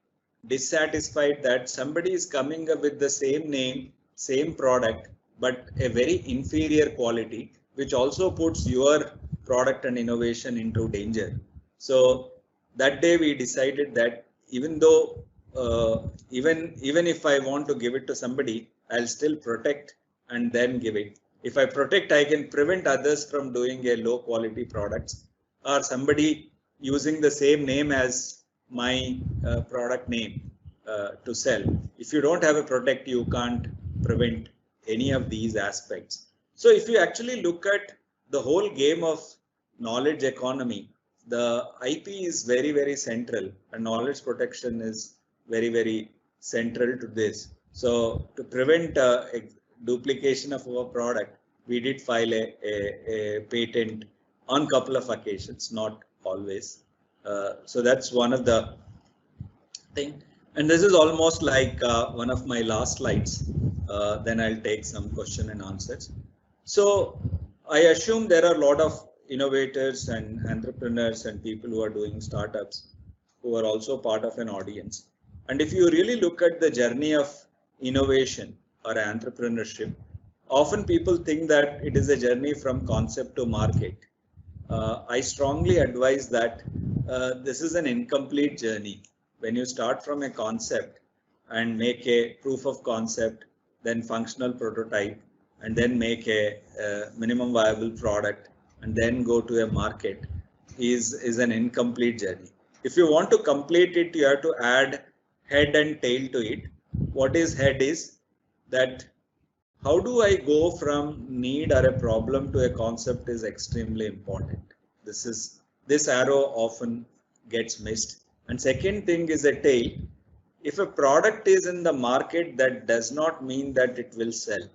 dissatisfied that somebody is coming up with the same name, same product, but a very inferior quality, which also puts your product and innovation into danger. So that day we decided that even though even if I want to give it to somebody, I'll still protect and then give it. If I protect, I can prevent others from doing a low quality products or somebody using the same name as my product name to sell. If you don't have a protect, you can't prevent any of these aspects. So if you actually look at the whole game of knowledge economy, the IP is very, very central and knowledge protection is very, very central to this. So to prevent duplication of our product, we did file a patent on a couple of occasions, not always. So that's one of the thing. And this is almost like one of my last slides. Then I'll take some question and answers. So I assume there are a lot of innovators and entrepreneurs and people who are doing startups who are also part of an audience. And if you really look at the journey of innovation or entrepreneurship, often people think that it is a journey from concept to market. I strongly advise that this is an incomplete journey. When you start from a concept and make a proof of concept, then functional prototype, and then make a minimum viable product, and then go to a market is an incomplete journey. If you want to complete it, you have to add head and tail to it. What is head is that how do I go from need or a problem to a concept is extremely important. This arrow often gets missed. And second thing is a tail. If a product is in the market, that does not mean that it will sell.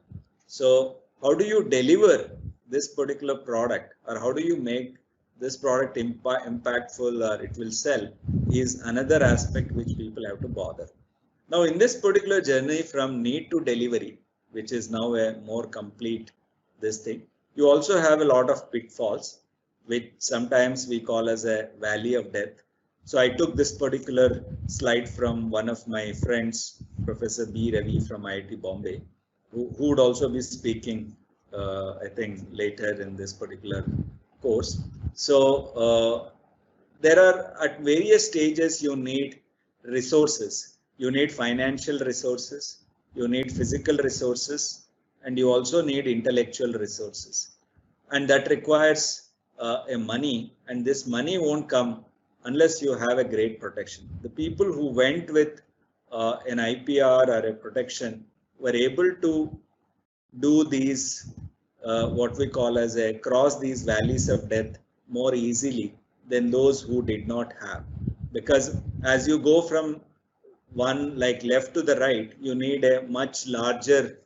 So how do you deliver this particular product, or how do you make this product impactful or it will sell is another aspect which people have to bother. Now, in this particular journey from need to delivery, which is now a more complete this thing, you also have a lot of pitfalls, which sometimes we call as a valley of death. So I took this particular slide from one of my friends, Professor B. Ravi from IIT Bombay, who would also be speaking, I think, later in this particular course. So there are at various stages you need resources. You need financial resources, you need physical resources, and you also need intellectual resources. And that requires a money, and this money won't come unless you have a great protection. The people who went with an IPR or a protection were able to do these, what we call as a cross these valleys of death more easily than those who did not have. Because as you go from one like left to the right, you need a much larger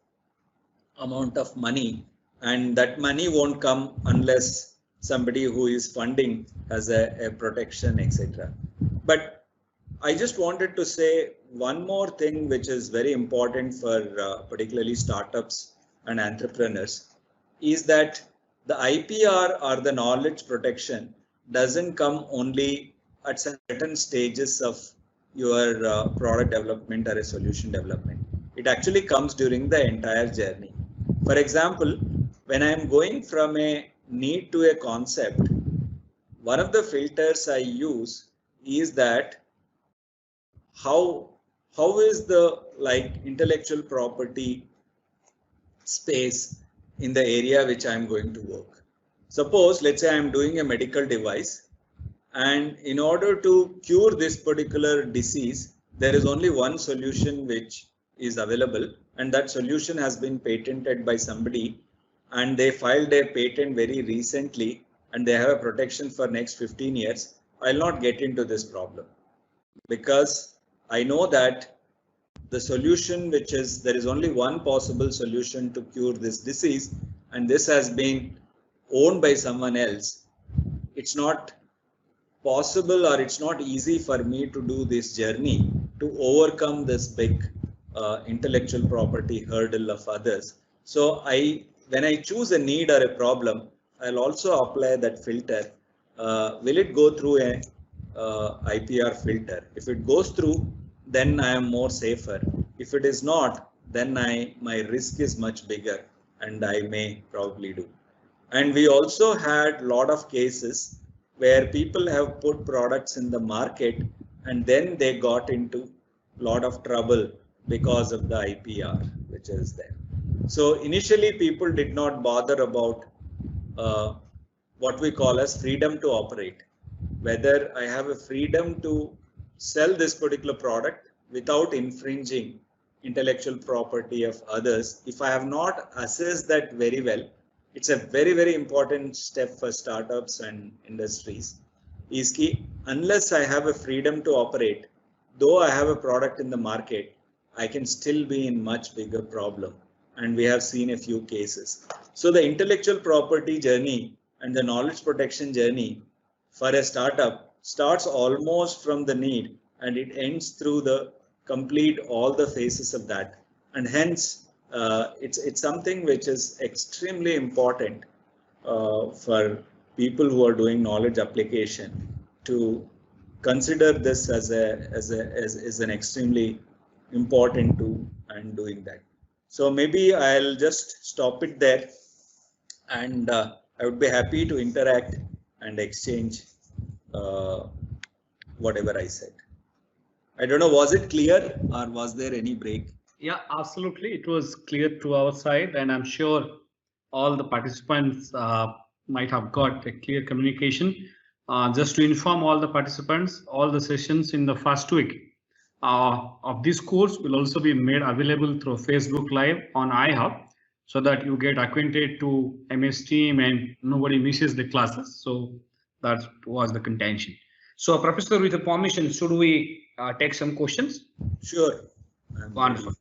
amount of money, and that money won't come unless somebody who is funding has a protection, etc. But I just wanted to say one more thing which is very important for particularly startups and entrepreneurs is that the IPR or the knowledge protection doesn't come only at certain stages of your product development or a solution development. It actually comes during the entire journey. For example, when I am going from a need to a concept, one of the filters I use is that how is the intellectual property space in the area which I am going to work. Suppose, let's say I am doing a medical device, and in order to cure this particular disease, there is only one solution which is available, and that solution has been patented by somebody, and they filed a patent very recently, and they have a protection for next 15 years. I'll not get into this problem because I know that the solution which is, there is only one possible solution to cure this disease, and this has been owned by someone else. It's not possible or it's not easy for me to do this journey to overcome this big intellectual property hurdle of others. So when I choose a need or a problem, I'll also apply that filter. Will it go through a IPR filter? If it goes through, then I am more safer. If it is not, then my risk is much bigger, and I may probably do. And we also had a lot of cases where people have put products in the market and then they got into a lot of trouble because of the IPR which is there. So initially people did not bother about what we call as freedom to operate, whether I have a freedom to sell this particular product without infringing intellectual property of others. If I have not assessed that very well, it's a very, very important step for startups and industries. Is key, unless I have a freedom to operate, though I have a product in the market, I can still be in much bigger problem. And we have seen a few cases. So the intellectual property journey and the knowledge protection journey for a startup starts almost from the need, and it ends through the complete all the phases of that. And hence, it's something which is extremely important for people who are doing knowledge application to consider this as an extremely important tool and doing that. So maybe I'll just stop it there, and I would be happy to interact and exchange whatever I said. I don't know, was it clear or was there any break? Yeah, absolutely. It was clear to our side, and I'm sure all the participants might have got a clear communication. Just to inform all the participants, all the sessions in the first week of this course will also be made available through Facebook Live on iHub, so that you get acquainted to MS Team and nobody misses the classes. So that was the contention. So Professor, with the permission, should we take some questions? Sure. Wonderful.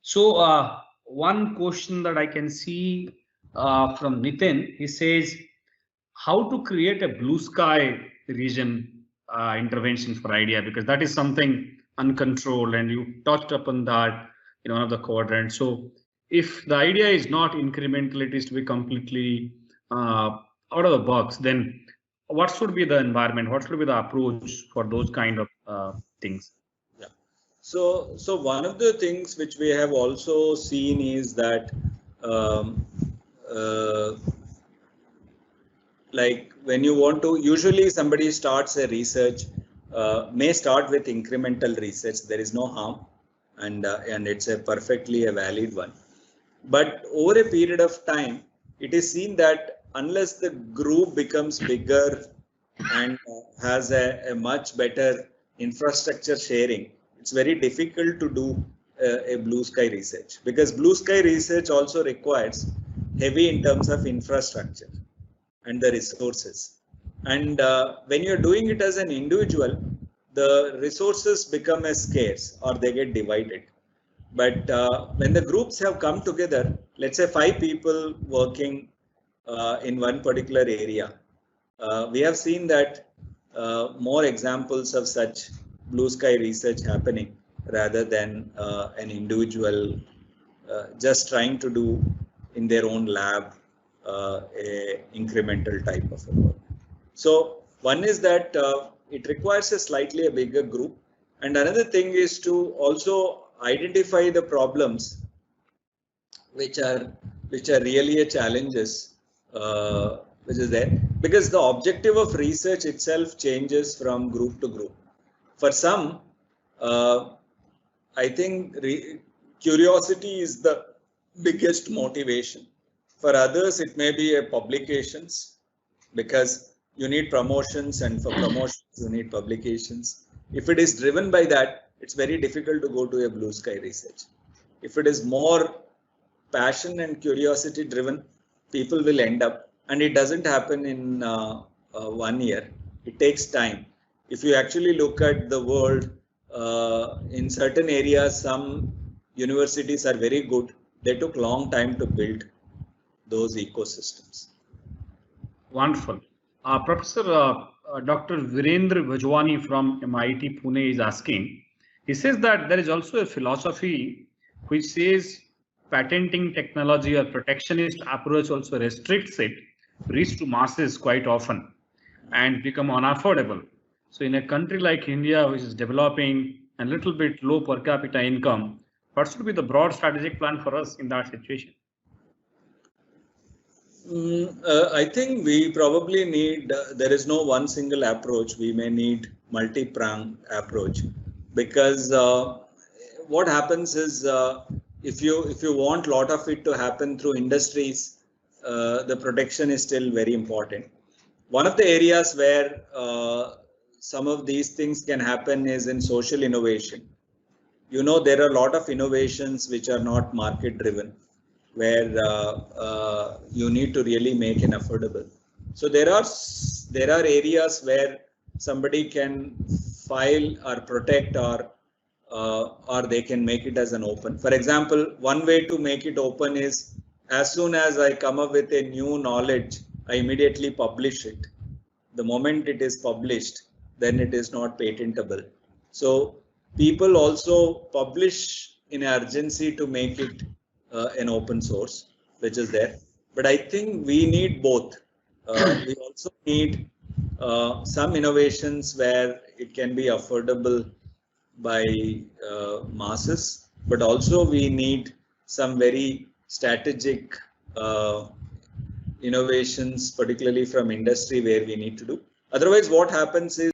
So one question that I can see from Nitin, he says, how to create a blue sky region intervention for IDEA, because that is something uncontrolled, and you touched upon that in one of the quadrants. So if the idea is not incremental, it is to be completely out of the box, then what should be the environment? What should be the approach for those kind of things? Yeah. So one of the things which we have also seen is that like when you want to, usually somebody starts a research, may start with incremental research. There is no harm, and it's a perfectly a valid one. But over a period of time, it is seen that unless the group becomes bigger and has a much better infrastructure sharing, it's very difficult to do a blue sky research, because blue sky research also requires heavy in terms of infrastructure and the resources. And when you're doing it as an individual, the resources become as scarce or they get divided. But when the groups have come together, let's say 5 people working in one particular area, we have seen that more examples of such blue sky research happening rather than an individual just trying to do in their own lab a incremental type of a work. So one is that it requires a slightly bigger group, and another thing is to also identify the problems which are really a challenges which is there, because the objective of research itself changes from group to group. For some, I think curiosity is the biggest motivation. For others, it may be a publications, because you need promotions, and for promotions you need publications. If it is driven by that, it's very difficult to go to a blue sky research. If it is more passion and curiosity driven, people will end up, and it doesn't happen in 1 year. It takes time. If you actually look at the world, in certain areas, some universities are very good. They took long time to build those ecosystems. Wonderful. Professor Dr. Virendra Vajwani from MIT Pune is asking, he says that there is also a philosophy which says patenting technology or protectionist approach also restricts it, reach to masses quite often and become unaffordable. So in a country like India, which is developing and a little bit low per capita income, what should be the broad strategic plan for us in that situation? I think we probably need, there is no one single approach. We may need multi-pronged approach, because what happens is if you want a lot of it to happen through industries, the protection is still very important. One of the areas where some of these things can happen is in social innovation. You know, there are a lot of innovations which are not market driven, where you need to really make it affordable. So there are areas where somebody can file or protect, or they can make it as an open. For example, one way to make it open is, as soon as I come up with a new knowledge, I immediately publish it. The moment it is published, then it is not patentable. So people also publish in urgency to make it an open source, which is there. But I think we need both. We also need some innovations where it can be affordable by masses, but also we need some very strategic innovations, particularly from industry, where we need to do. Otherwise, what happens is,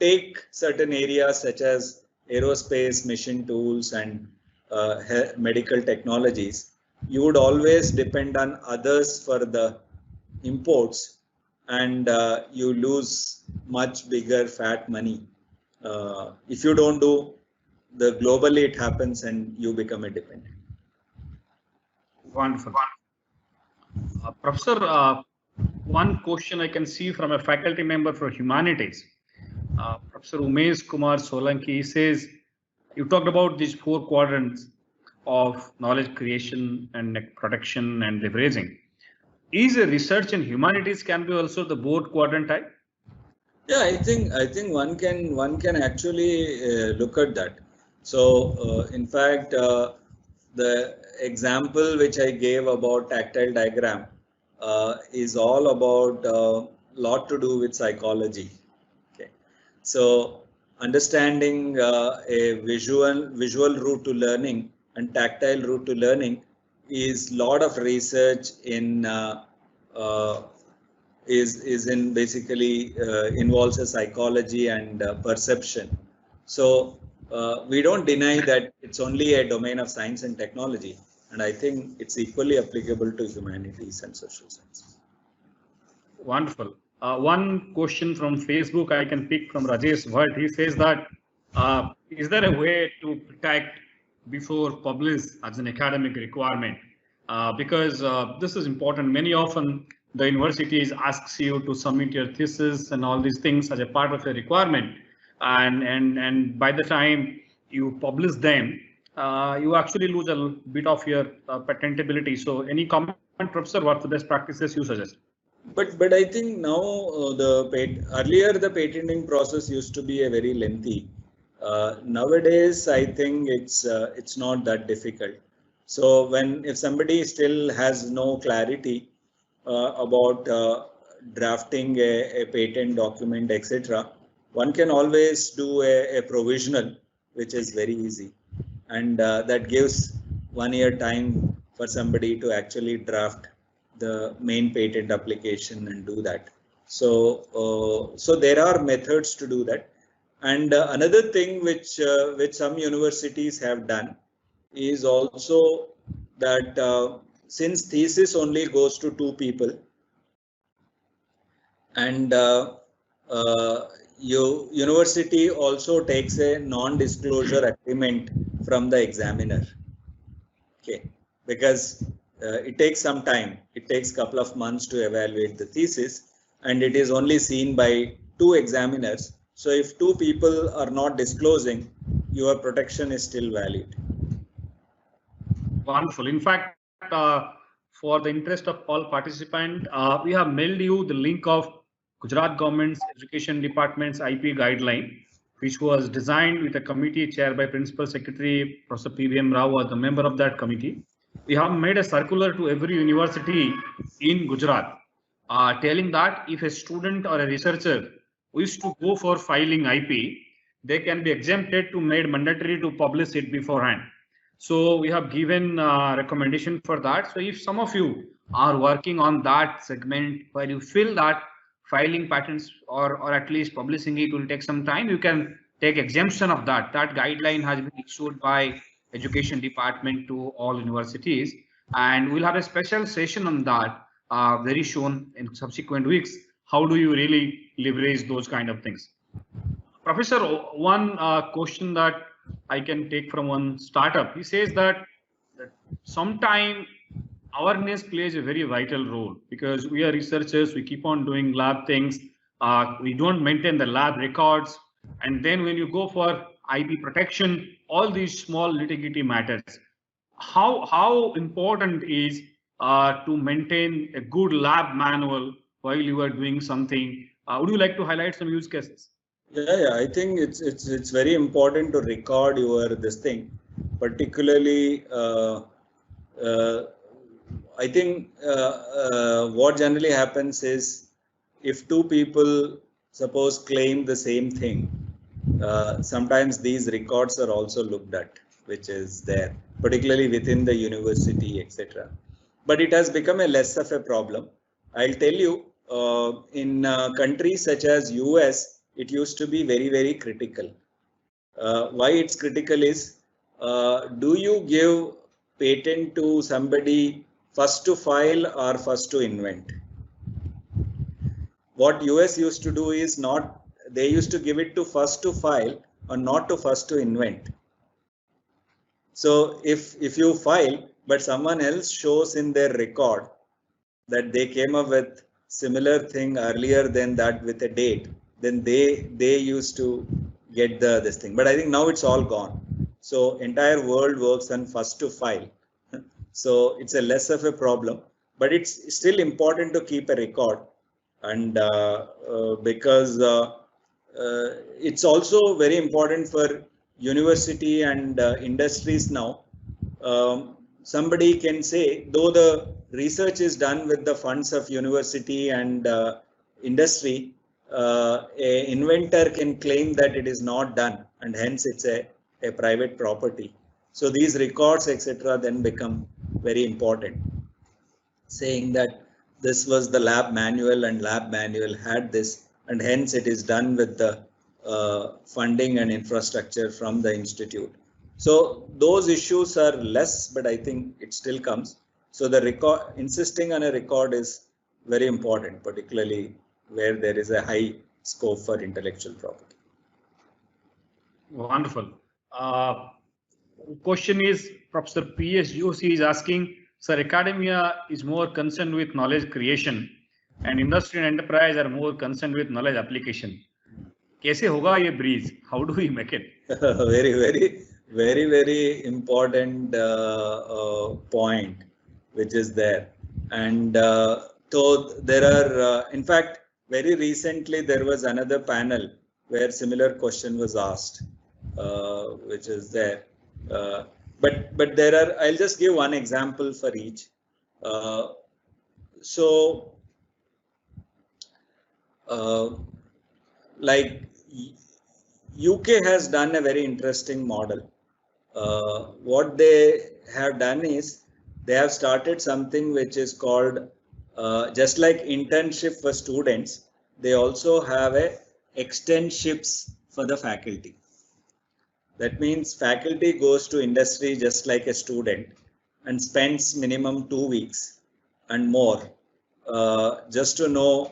take certain areas such as aerospace, machine tools, and medical technologies, you would always depend on others for the imports, and you lose much bigger fat money. If you don't do the globally, it happens and you become a dependent. Wonderful. Professor, one question I can see from a faculty member for humanities, Professor Umesh Kumar Solanki, says, you talked about these 4 quadrants of knowledge creation and protection and leveraging. Is a research in humanities can be also the board quadrant type? Yeah, I think one can actually look at that. So in fact, the example which I gave about tactile diagram is all about lot to do with psychology. Okay, so understanding a visual route to learning and tactile route to learning is lot of research in uh, is in basically involves a psychology and perception. So we don't deny that it's only a domain of science and technology, and I think it's equally applicable to humanities and social sciences. Wonderful. One question from Facebook I can pick from Rajesh Bhatt. He says that is there a way to protect before publish as an academic requirement? Because this is important. Many often the universities asks you to submit your thesis and all these things as a part of a requirement, and by the time you publish them, you actually lose a bit of your patentability. So, any comment, Professor? What the best practices you suggest? But I think now earlier the patenting process used to be a very lengthy. Nowadays, I think it's not that difficult. So if somebody still has no clarity about drafting a patent document, etc., one can always do a provisional, which is very easy, and that gives 1 year time for somebody to actually draft the main patent application and do that. So there are methods to do that. And another thing which some universities have done is also that since thesis only goes to 2 people, and university also takes a non-disclosure agreement from the examiner. Okay, because it takes some time. It takes a couple of months to evaluate the thesis, and it is only seen by 2 examiners. So if 2 people are not disclosing, your protection is still valid. Wonderful. In fact, for the interest of all participants, we have mailed you the link of Gujarat Government's Education Department's IP guideline, which was designed with a committee chaired by Principal Secretary Professor P.V.M. Rao as the member of that committee. We have made a circular to every university in Gujarat, telling that if a student or a researcher wishes to go for filing IP, they can be exempted to made mandatory to publish it beforehand. So we have given recommendation for that. So if some of you are working on that segment where you feel that filing patents or at least publishing it will take some time, you can take exemption of that. That guideline has been issued by Education Department to all universities, and we'll have a special session on that very soon in subsequent weeks. How do you really leverage those kind of things? Professor, one question that I can take from one startup. He says that sometime awareness plays a very vital role because we are researchers, we keep on doing lab things, we don't maintain the lab records, and then when you go for IP protection, all these small nitty-gritty matters. How important is to maintain a good lab manual while you are doing something? Would you like to highlight some use cases? Yeah, I think it's very important to record your this thing, particularly. I think what generally happens is if 2 people suppose claim the same thing, sometimes these records are also looked at, which is there, particularly within the university, etc. But it has become a less of a problem. I'll tell you, in countries such as US, it used to be very, very critical. Why it's critical is, do you give patent to somebody first to file or first to invent? What US used to do is they used to give it to first to file or not to first to invent. So if you file, but someone else shows in their record that they came up with similar thing earlier than that with a date, then they used to get this thing. But I think now it's all gone. So entire world works on first to file. So it's a less of a problem. but it's still important to keep a record, and because it's also very important for university and industries now. Somebody can say, though the research is done with the funds of university and industry, a inventor can claim that it is not done, and hence it's a private property. So these records, etc., then become very important, saying that this was the lab manual and lab manual had this, and hence it is done with the funding and infrastructure from the institute. So those issues are less, but I think it still comes. So the record, insisting on a record is very important, particularly where there is a high scope for intellectual property. Wonderful. Question is, Professor P.S. Joshi is asking, sir, academia is more concerned with knowledge creation and industry and enterprise are more concerned with knowledge application. कैसे होगा ये bridge? How do we make it? very important point which is there. And so there are, in fact, very recently there was another panel where similar question was asked, which is there. But there are, I'll just give one example for each. Like UK has done a very interesting model. What they have done is they have started something which is called, just like internship for students, they also have a externships for the faculty. That means faculty goes to industry just like a student and spends minimum 2 weeks and more just to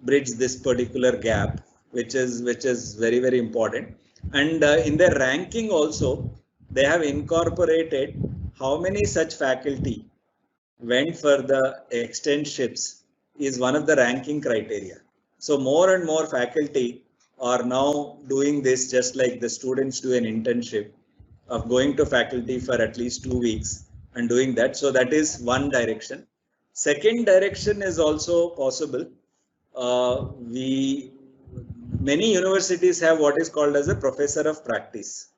bridge this particular gap, which is very important. And in their ranking also, they have incorporated how many such faculty went for the externships is one of the ranking criteria. So more and more faculty are now doing this, just like the students do an internship of going to faculty for at least 2 weeks and doing that. So that is one direction. Second direction is also possible. Many universities have what is called as a professor of practice.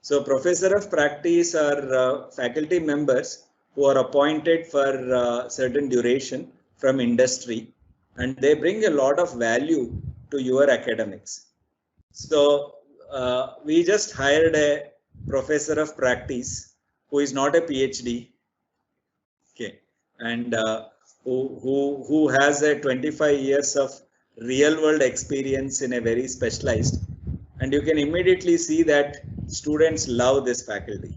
So professor of practice are faculty members who are appointed for certain duration from industry, and they bring a lot of value to your academics. So we just hired a professor of practice who is not a PhD, okay, and who has a 25 years of real world experience in a very specialized, and you can immediately see that students love this faculty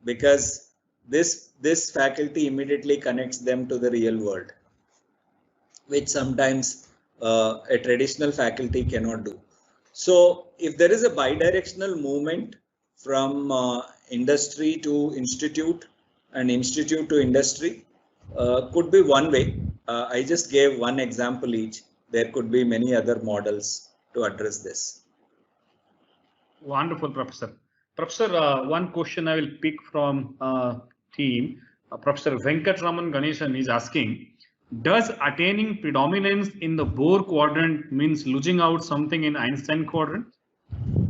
because this faculty immediately connects them to the real world, which sometimes a traditional faculty cannot do. So if there is a bidirectional movement from industry to institute and institute to industry, could be one way. I just gave one example each. There could be many other models to address this. Wonderful, Professor. Professor, one question I will pick from team. Professor Venkatraman Ganeshan is asking, does attaining predominance in the Bohr quadrant means losing out something in Einstein quadrant,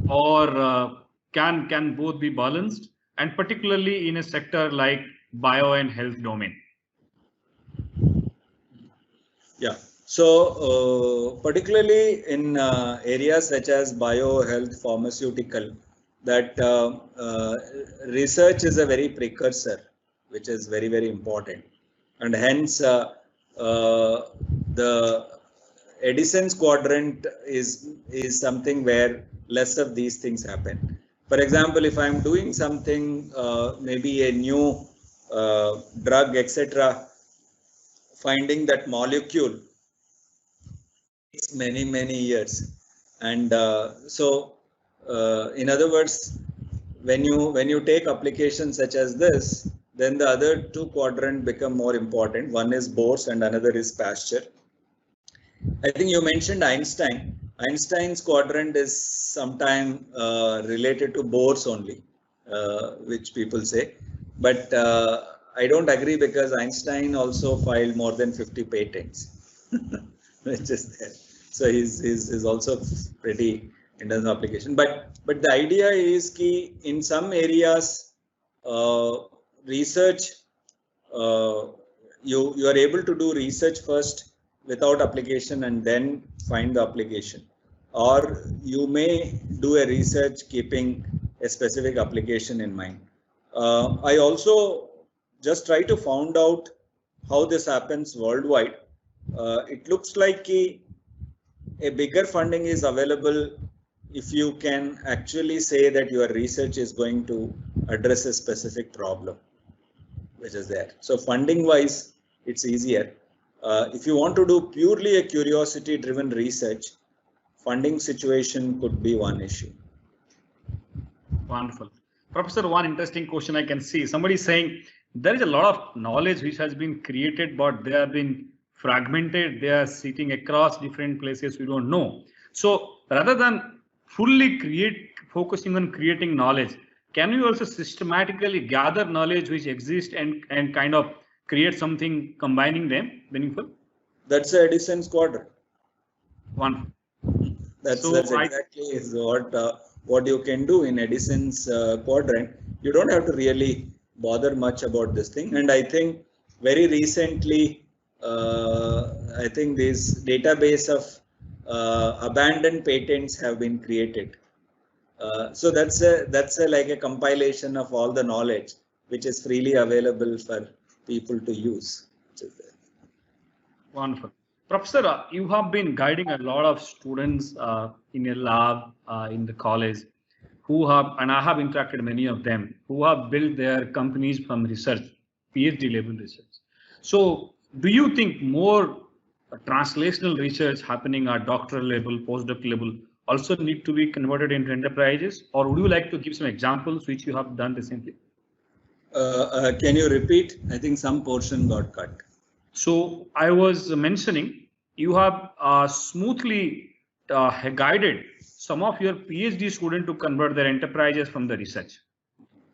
or can both be balanced, and particularly in a sector like bio and health domain? Yeah, so particularly in areas such as bio, health, pharmaceutical, that research is a very precursor, which is very important, and hence the Edison's quadrant is something where less of these things happen. For example, if I'm doing something, maybe a new drug, etc., finding that molecule takes many years, and so in other words, when you take applications such as this, then the other two quadrants become more important. One is Bohr's and another is Pasteur. I think you mentioned Einstein. Einstein's quadrant is sometime related to Bohr's only, which people say. But I don't agree because Einstein also filed more than 50 patents, which is there. So he's also pretty in terms of application. But the idea is that in some areas, research, you are able to do research first without application and then find the application, or you may do a research keeping a specific application in mind. I also just try to find out how this happens worldwide. It looks like a bigger funding is available if you can actually say that your research is going to address a specific problem which is there. So funding wise, it's easier. If you want to do purely a curiosity driven research, funding situation could be one issue. Wonderful. Professor, one interesting question I can see. Somebody saying there is a lot of knowledge which has been created, but they have been fragmented. They are sitting across different places we don't know. So rather than fully focusing on creating knowledge, can you also systematically gather knowledge which exists and kind of create something combining them meaningful? That's the Edison's quadrant. Wonderful. That's exactly is what you can do in Edison's quadrant. You don't have to really bother much about this thing. And I think very recently, I think this database of abandoned patents have been created. So that's like a compilation of all the knowledge which is freely available for people to use. Wonderful. Professor, you have been guiding a lot of students in a lab in the college who have, and I have interacted with many of them, who have built their companies from research, PhD level research. So do you think more translational research happening at doctoral level, postdoc level also need to be converted into enterprises? Or would you like to give some examples which you have done recently? Can you repeat? I think some portion got cut. So I was mentioning you have smoothly guided some of your PhD students to convert their enterprises from the research.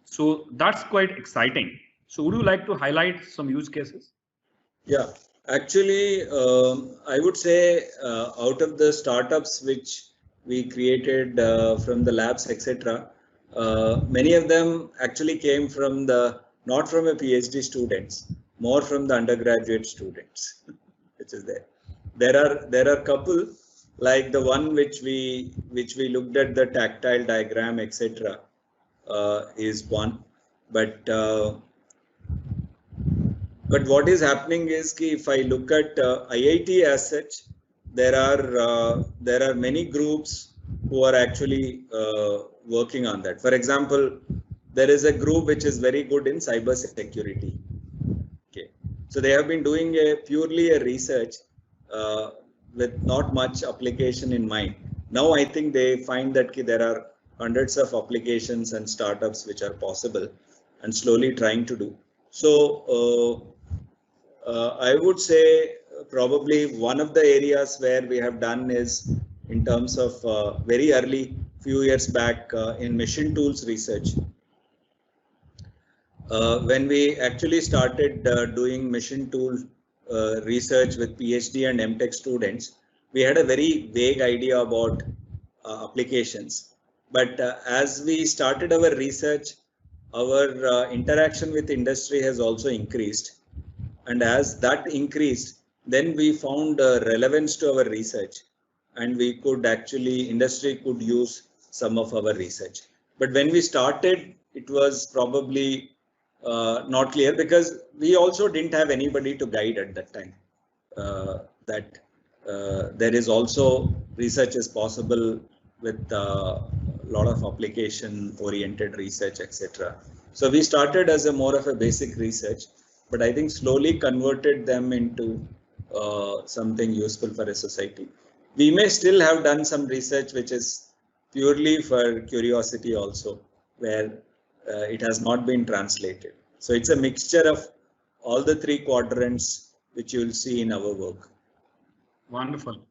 So that's quite exciting. So would you like to highlight some use cases? Yeah, actually, I would say out of the startups which we created from the labs, etc., many of them actually came from not from a PhD students, more from the undergraduate students, which is there. There are couple like the one which we looked at the tactile diagram, etc., is one, but what is happening is that if I look at IIT as such, there are many groups who are actually working on that. For example, there is a group which is very good in cyber security. Okay, so they have been doing purely a research with not much application in mind. Now I think they find that there are hundreds of applications and startups which are possible, and slowly trying to do. So I would say probably one of the areas where we have done is in terms of very early, few years back in machine tools research. When we actually started doing machine tool research with PhD and MTech students, we had a very vague idea about applications. But as we started our research, our interaction with industry has also increased. And as that increased, then we found relevance to our research, and we could actually, industry could use some of our research. But when we started, it was probably not clear because we also didn't have anybody to guide at that time. That there is also research is possible with a lot of application oriented research, etc. So we started as a more of a basic research, but I think slowly converted them into something useful for a society. We may still have done some research which is purely for curiosity also, where it has not been translated. So it's a mixture of all the three quadrants which you will see in our work. Wonderful.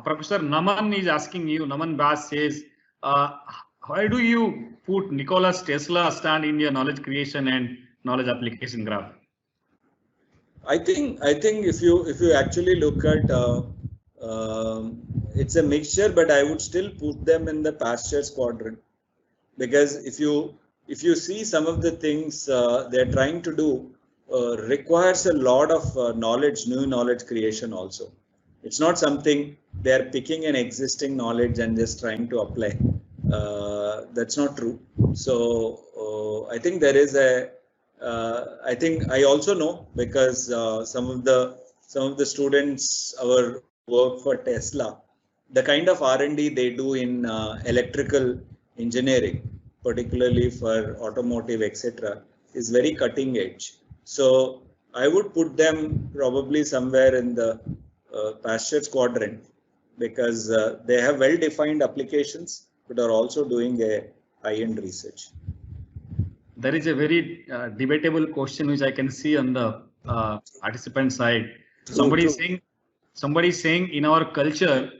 Professor Naman is asking you, Naman Bas says, why do you put Nikola Tesla stand in your knowledge creation and knowledge application graph? I think if you actually look at it's a mixture, but I would still put them in the pastures quadrant, because if you see some of the things they're trying to do requires a lot of knowledge, new knowledge creation also. It's not something they're picking an existing knowledge and just trying to apply. That's not true. So I think there is a I think I also know, because some of the students our work for Tesla, the kind of R&D they do in electrical engineering, particularly for automotive, etc., is very cutting edge. So I would put them probably somewhere in the pastures quadrant, because they have well-defined applications, but are also doing a high-end research. There is a very debatable question which I can see on the participant side. Somebody is saying in our culture,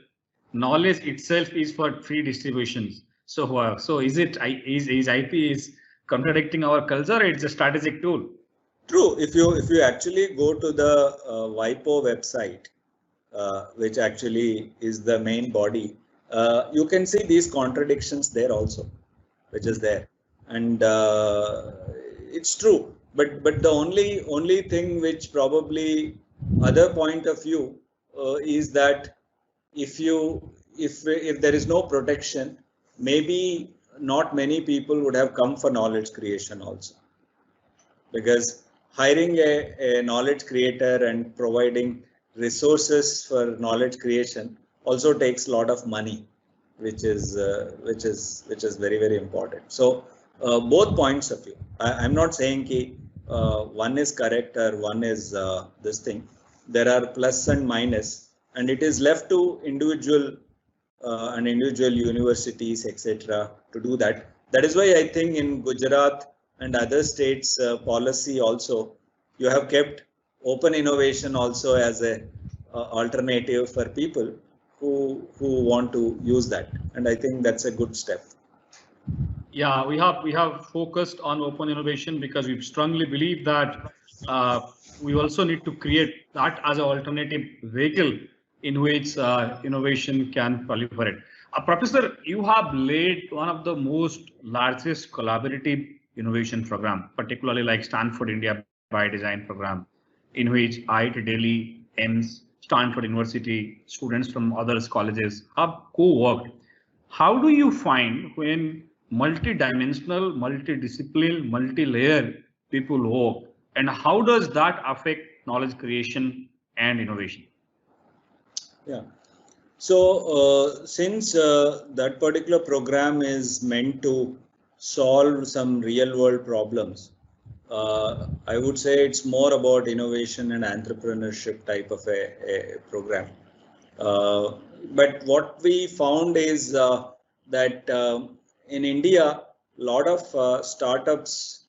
knowledge itself is for free distributions. So is IP is contradicting our culture, or it's a strategic tool? True. If you actually go to the WIPO website, which actually is the main body, you can see these contradictions there also, which is there, and it's true. But the only thing which probably other point of view is that if there is no protection, maybe not many people would have come for knowledge creation also, because hiring a knowledge creator and providing resources for knowledge creation also takes a lot of money, which is very, very important. So both points of view. I'm not saying ki one is correct or one is this thing. There are plus and minus, and it is left to individual and individual universities, etc., to do that. That is why I think in Gujarat and other states policy also, you have kept open innovation also as a alternative for people who want to use that, and I think that's a good step. Yeah, we have focused on open innovation because we strongly believe that we also need to create that as an alternative vehicle in which innovation can proliferate. Professor, you have led one of the most largest collaborative innovation program, particularly like Stanford India by Design program, in which IIT Delhi, AIIMS, Stanford University, students from other colleges have co-worked. How do you find when multi-dimensional, multi-discipline, multi-layer people work, and how does that affect knowledge creation and innovation? Yeah. So since that particular program is meant to solve some real world problems, I would say it's more about innovation and entrepreneurship type of a program. But what we found is that in India, a lot of startups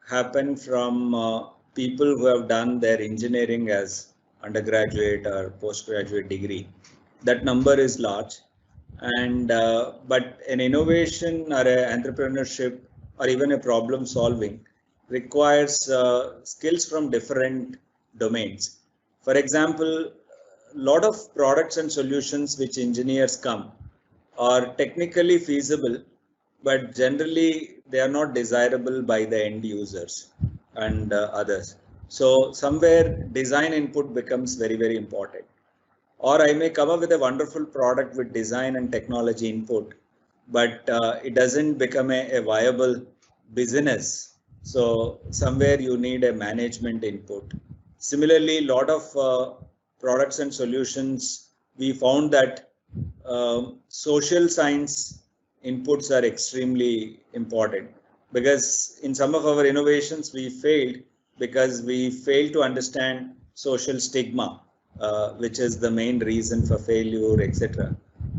happen from people who have done their engineering as undergraduate or postgraduate degree. That number is large, and but an innovation or an entrepreneurship or even a problem solving requires skills from different domains. For example, a lot of products and solutions which engineers come are technically feasible, but generally they are not desirable by the end users and others. So somewhere design input becomes very, very important. Or I may come up with a wonderful product with design and technology input, but it doesn't become a viable business. So somewhere you need a management input. Similarly, a lot of products and solutions, we found that social science inputs are extremely important, because in some of our innovations we failed because we failed to understand social stigma, which is the main reason for failure, etc.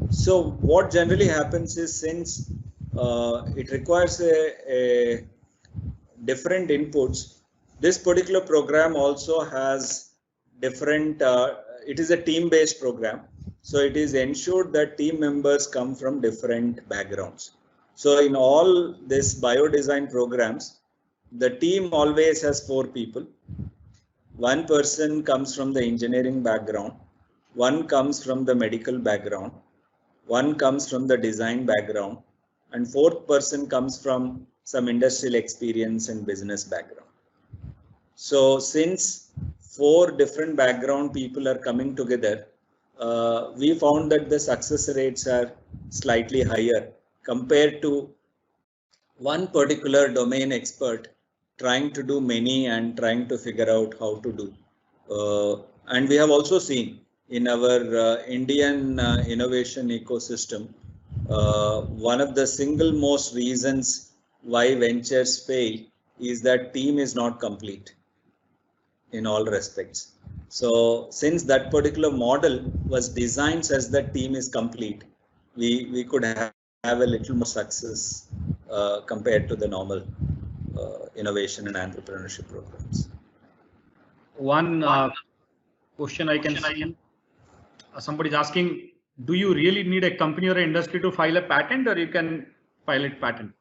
So what generally happens is, since it requires a different inputs, this particular program also has different, it is a team-based program. So it is ensured that team members come from different backgrounds. So in all this biodesign programs, the team always has 4 people. one person comes from the engineering background, one comes from the medical background, one comes from the design background, and fourth person comes from some industrial experience and business background. So since 4 different background people are coming together, we found that the success rates are slightly higher compared to one particular domain expert trying to do many and trying to figure out how to do. And we have also seen in our Indian innovation ecosystem, one of the single most reasons why ventures fail is that team is not complete in all respects. So since that particular model was designed such that team is complete, we could have a little more success compared to the normal innovation and entrepreneurship programs. One question I can see, somebody is asking, do you really need a company or an industry to file a patent, or you can file it patent?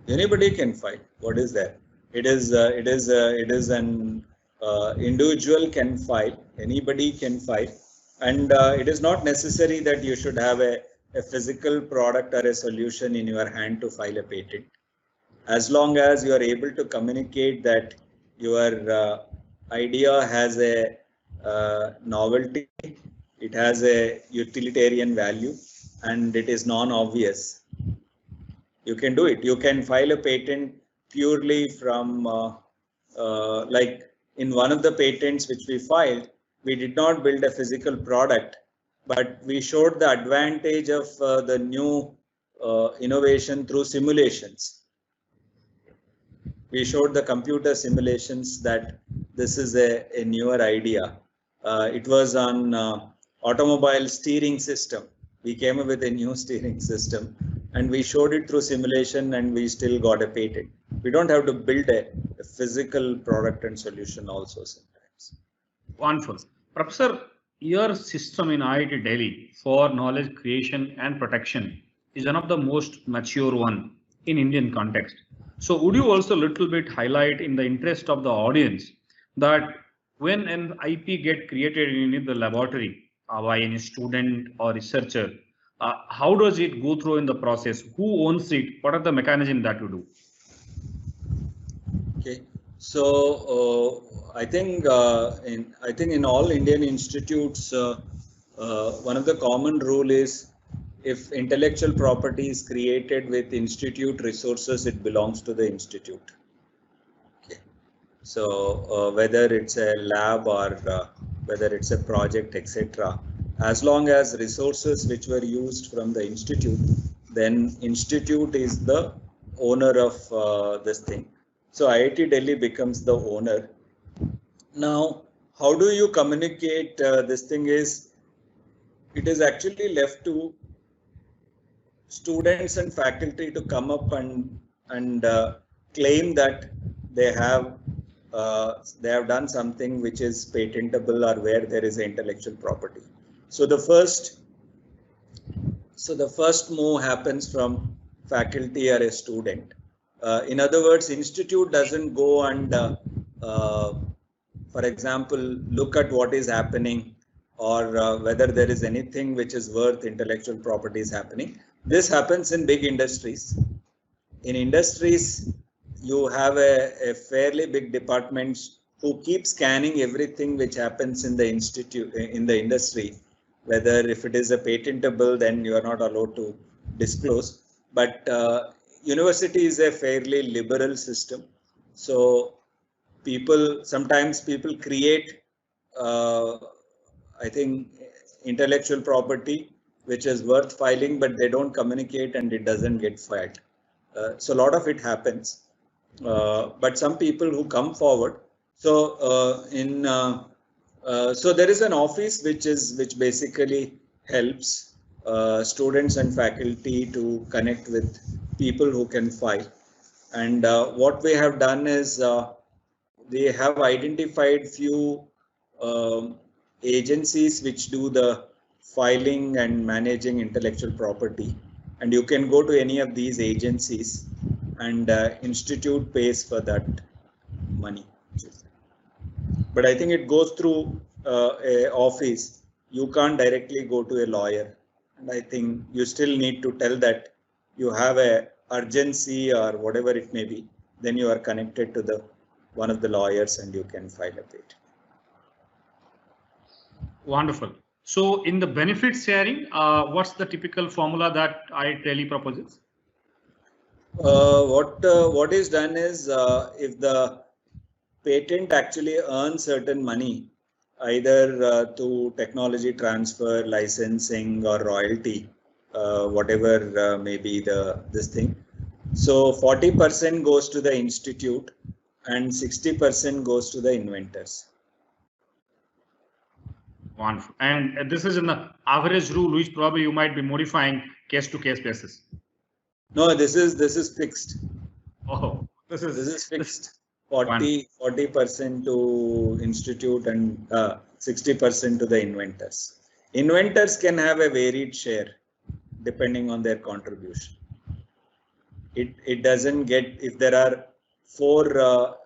Anybody can file. What is that? It is an individual can file. Anybody can file, and it is not necessary that you should have a physical product or a solution in your hand to file a patent. As long as you are able to communicate that your idea has a novelty, it has a utilitarian value, and it is non-obvious, you can do it. You can file a patent purely from like in one of the patents which we filed, we did not build a physical product, but we showed the advantage of the new innovation through simulations. We showed the computer simulations that this is a newer idea. It was on automobile steering system. We came up with a new steering system, and we showed it through simulation, and we still got a patent. We don't have to build a physical product and solution also sometimes. Wonderful. Professor, your system in IIT Delhi for knowledge creation and protection is one of the most mature one in Indian context. So would you also a little bit highlight in the interest of the audience that when an IP get created in the laboratory by any student or researcher, how does it go through in the process? Who owns it? What are the mechanisms that you do? Okay, so I think in all Indian institutes, one of the common rule is if intellectual property is created with institute resources, it belongs to the institute. Okay, so whether it's a lab or whether it's a project, etc., as long as resources which were used from the institute, then institute is the owner of this thing. So IIT Delhi becomes the owner. Now, how do you communicate this thing is, it is actually left to students and faculty to come up and claim that they have done something which is patentable or where there is intellectual property. So the first move happens from faculty or a student. In other words, institute doesn't go and, for example, look at what is happening or whether there is anything which is worth intellectual property is happening. This happens in big industries. In industries, you have a fairly big department who keep scanning everything which happens in the industry. Whether if it is a patentable, then you are not allowed to disclose. But university is a fairly liberal system. So sometimes people create, I think, intellectual property which is worth filing, but they don't communicate and it doesn't get filed. So a lot of it happens. But some people who come forward. So so there is an office which basically helps students and faculty to connect with people who can file. And what we have done is we have identified few agencies which do the filing and managing intellectual property, and you can go to any of these agencies and institute pays for that money. But I think it goes through a office. You can't directly go to a lawyer. And I think you still need to tell that you have a urgency or whatever it may be. Then you are connected to the one of the lawyers and you can file a patent. Wonderful. So in the benefit sharing, what's the typical formula that IEEE proposes? What is done is if the patent actually earns certain money, either to technology transfer, licensing, or royalty, whatever may be this thing. So 40% goes to the institute and 60% goes to the inventors. Wonderful. And this is in the average rule, which probably you might be modifying case to case basis. No, this is fixed. Oh, this is fixed. 40% to institute and 60% to the inventors. Inventors can have a varied share depending on their contribution. It doesn't get, if there are 4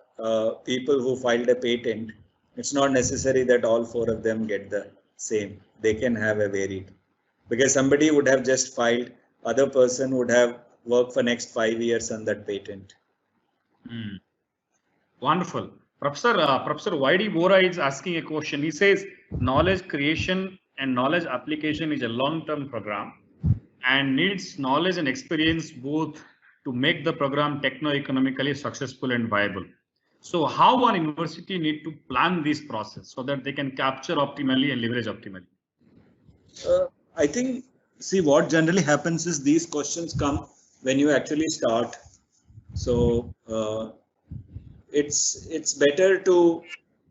people who filed a patent, it's not necessary that all 4 of them get the same. They can have a varied, because somebody would have just filed, other person would have worked for next 5 years on that patent. Wonderful. Professor YD Bora is asking a question. He says knowledge creation and knowledge application is a long-term program and needs knowledge and experience both to make the program techno-economically successful and viable. So how one university need to plan this process so that they can capture optimally and leverage optimally? I think, see, what generally happens is these questions come when you actually start. So it's better to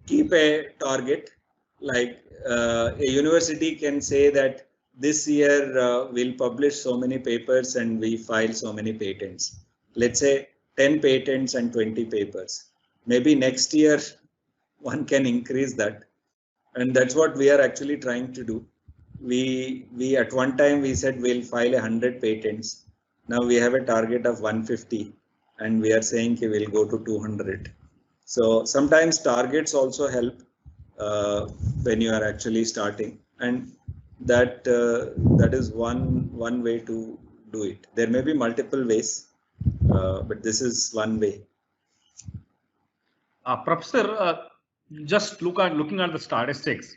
keep a target, like a university can say that this year we'll publish so many papers and we file so many patents. Let's say 10 patents and 20 papers. Maybe next year one can increase that. And that's what we are actually trying to do. We at one time we said we'll file 100 patents. Now we have a target of 150 and we are saying we'll go to 200. So sometimes targets also help when you are actually starting, and that is one way to do it. There may be multiple ways, but this is one way. Professor, just looking at the statistics.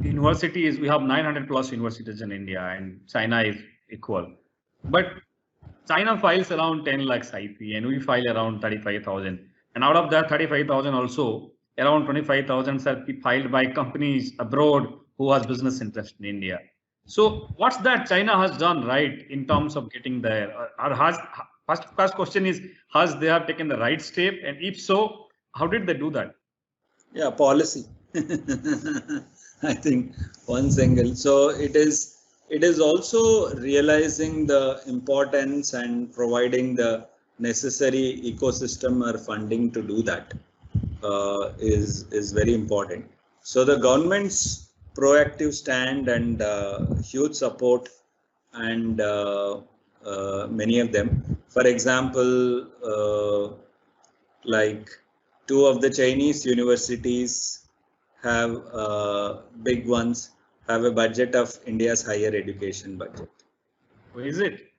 Universities, we have 900 plus universities in India, and China is equal. But China files around 10 lakhs IP and we file around 35,000. And out of that 35,000 also, around 25,000 are filed by companies abroad who has business interest in India. So what's that China has done right in terms of getting there? Or first question is, has they have taken the right step? And if so, how did they do that? Yeah, policy. I think one single. So it is also realizing the importance and providing the necessary ecosystem or funding to do that is very important. So the government's proactive stand and huge support, and many of them, for example, like 2 of the Chinese universities have big ones have a budget of India's higher education budget. Who is it?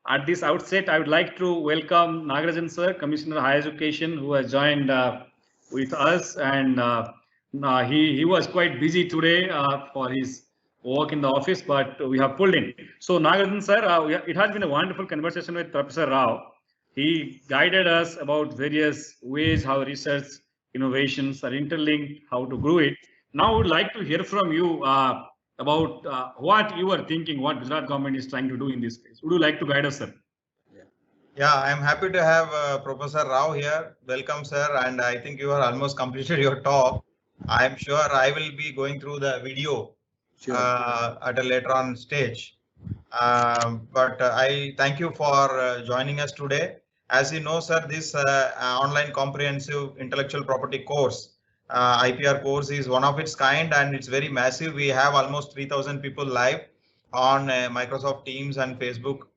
At this outset, I would like to welcome Nagarajan sir, Commissioner of Higher Education, who has joined with us, and he was quite busy today for his work in the office, but we have pulled in. So Nagarajan sir, it has been a wonderful conversation with Professor Rao. He guided us about various ways how research innovations are interlinked, how to grow it. Now I would like to hear from you about what you are thinking, what Gujarat government is trying to do in this space. Would you like to guide us, sir? Yeah, I'm happy to have Professor Rao here. Welcome, sir. And I think you are almost completed your talk. I'm sure I will be going through the video at a later on stage. But I thank you for joining us today. As you know, sir, this online comprehensive intellectual property course, IPR course, is one of its kind and it's very massive. We have almost 3,000 people live on Microsoft Teams and Facebook.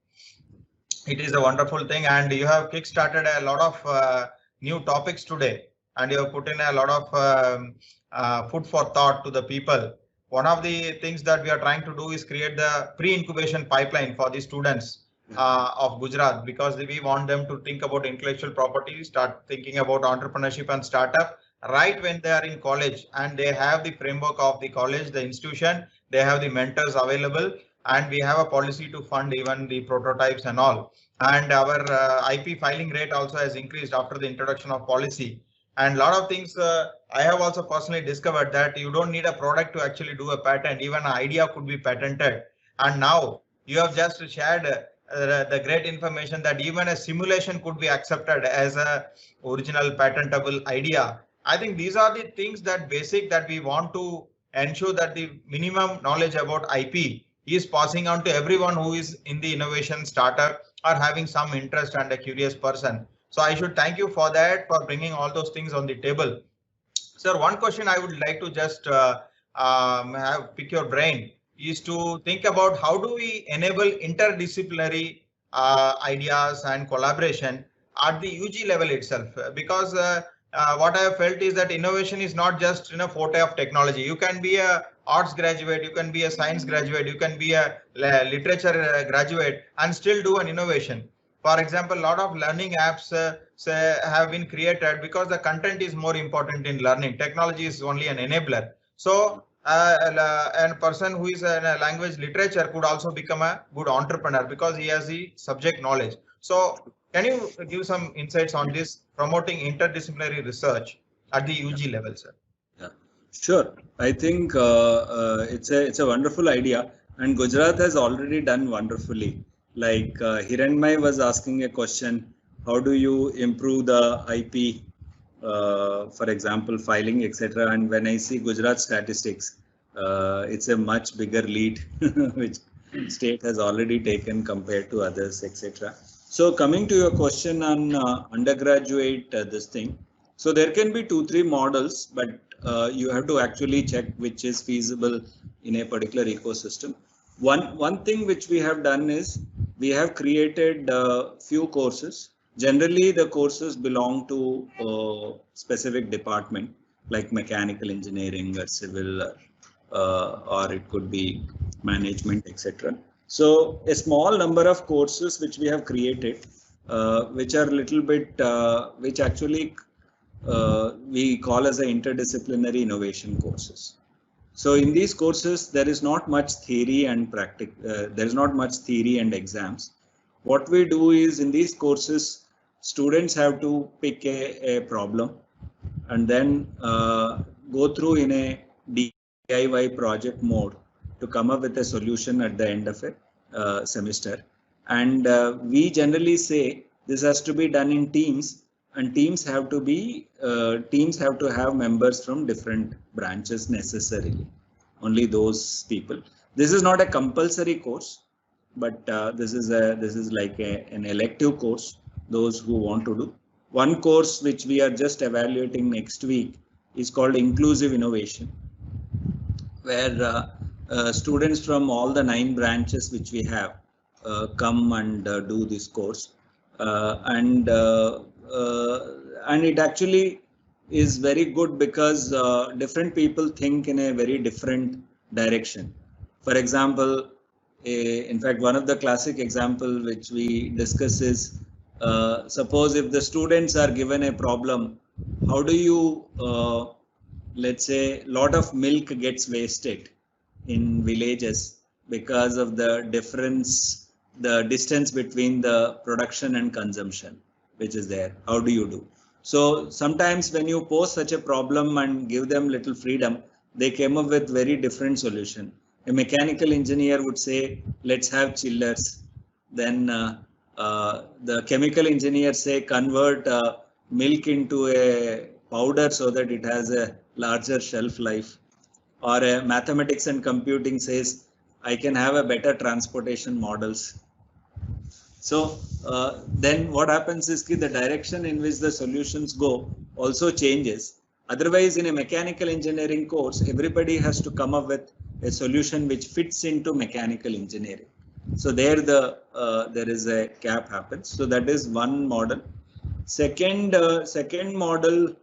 It is a wonderful thing, and you have kickstarted a lot of new topics today, and you have put in a lot of food for thought to the people. One of the things that we are trying to do is create the pre-incubation pipeline for the students of Gujarat, because we want them to think about intellectual property, start thinking about entrepreneurship and startup right when they are in college, and they have the framework of the college, the institution, they have the mentors available, and we have a policy to fund even the prototypes and all. And our IP filing rate also has increased after the introduction of policy. And a lot of things I have also personally discovered that you don't need a product to actually do a patent. Even an idea could be patented. And now you have just shared the great information that even a simulation could be accepted as a original patentable idea. I think these are the things that basic that we want to ensure that the minimum knowledge about IP is passing on to everyone who is in the innovation startup or having some interest and a curious person. So I should thank you for that, for bringing all those things on the table. Sir, one question I would like to just pick your brain is to think about how do we enable interdisciplinary ideas and collaboration at the UG level itself, because what I have felt is that innovation is not just forte of technology. You can be a arts graduate, you can be a science graduate, you can be a literature graduate and still do an innovation. For example, a lot of learning apps have been created because the content is more important in learning. Technology is only an enabler. So a person who is in a language literature could also become a good entrepreneur because he has the subject knowledge. So can you give some insights on this, promoting interdisciplinary research at the UG level, sir? Yeah, sure. I think it's a wonderful idea, and Gujarat has already done wonderfully. Like Hiranmay was asking a question, how do you improve the IP, for example, filing, etc. And when I see Gujarat statistics, it's a much bigger lead, which state has already taken compared to others, etc. So coming to your question on undergraduate, this thing. So there can be 2-3 models, but you have to actually check which is feasible in a particular ecosystem. One thing which we have done is we have created few courses. Generally, the courses belong to a specific department like mechanical engineering or civil, or it could be management, etc. So a small number of courses which we have created, which are little bit, which actually we call as a interdisciplinary innovation courses. So in these courses, there is not much theory and practice. There is not much theory and exams. What we do is in these courses, students have to pick a problem and then go through in a DIY project mode to come up with a solution at the end of a semester. And we generally say this has to be done in teams, and teams have to have members from different branches necessarily, only those people. This is not a compulsory course, but this is like an elective course, those who want to do. One course which we are just evaluating next week is called Inclusive Innovation, where students from all the 9 branches which we have come and do this course, and it actually is very good because different people think in a very different direction. For example, in fact, one of the classic example which we discuss is, suppose if the students are given a problem, how do you, let's say, a lot of milk gets wasted in villages because of the difference, the distance between the production and consumption, which is there. How do you do? So sometimes when you pose such a problem and give them little freedom, they came up with very different solution. A mechanical engineer would say, let's have chillers. Then the chemical engineer say, convert milk into a powder so that it has a larger shelf life. Or a mathematics and computing says, I can have a better transportation models. So then what happens is the direction in which the solutions go also changes. Otherwise, in a mechanical engineering course, everybody has to come up with a solution which fits into mechanical engineering. So there is a gap happens. So that is one model. Second model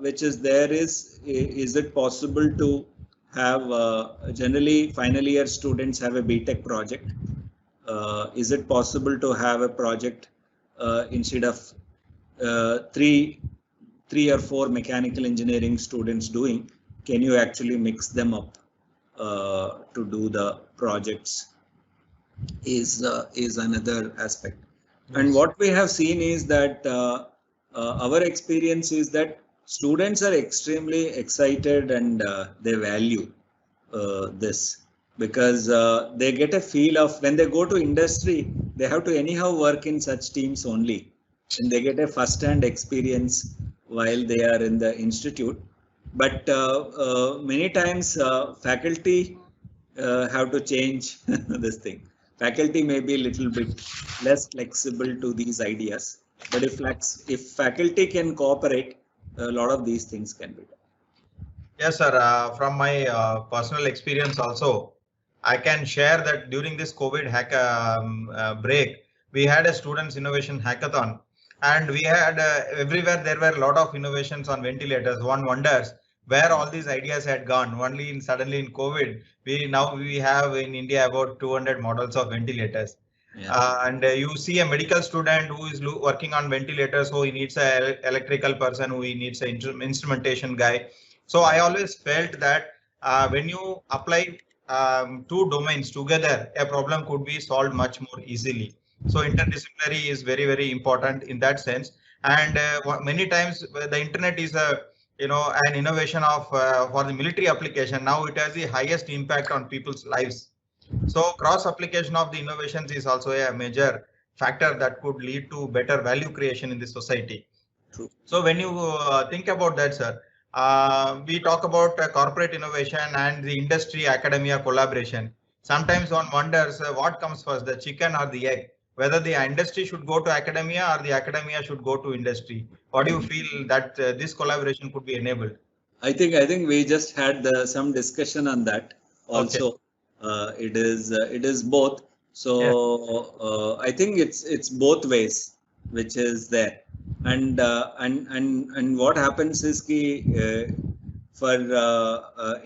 which is there is it possible to have generally final year students have a BTech project? Is it possible to have a project instead of three or four mechanical engineering students doing? Can you actually mix them up to do the projects? Is another aspect. Yes. And what we have seen is that our experience is that students are extremely excited and they value this, because they get a feel of when they go to industry, they have to anyhow work in such teams only, and they get a first-hand experience while they are in the institute. But many times faculty have to change this thing. Faculty may be a little bit less flexible to these ideas, but if faculty can cooperate, a lot of these things can be done. Yes, sir. From my personal experience also, I can share that during this COVID break, we had a students innovation hackathon, and we had everywhere there were a lot of innovations on ventilators. One wonders where all these ideas had gone. Suddenly in COVID, we have in India about 200 models of ventilators. Yeah. And you see a medical student who is working on ventilators, so he needs an electrical person, who he needs an instrumentation guy. So I always felt that when you apply two domains together, a problem could be solved much more easily. So interdisciplinary is very, very important in that sense. And many times the internet is an innovation of for the military application. Now it has the highest impact on people's lives. So cross application of the innovations is also a major factor that could lead to better value creation in the society. True. So when you think about that, sir, we talk about corporate innovation and the industry academia collaboration. Sometimes one wonders what comes first, the chicken or the egg, whether the industry should go to academia or the academia should go to industry. What do you feel that this collaboration could be enabled? I think we just had some discussion on that also. Okay. It is both. So yeah. I think it's both ways, which is there. And what happens is for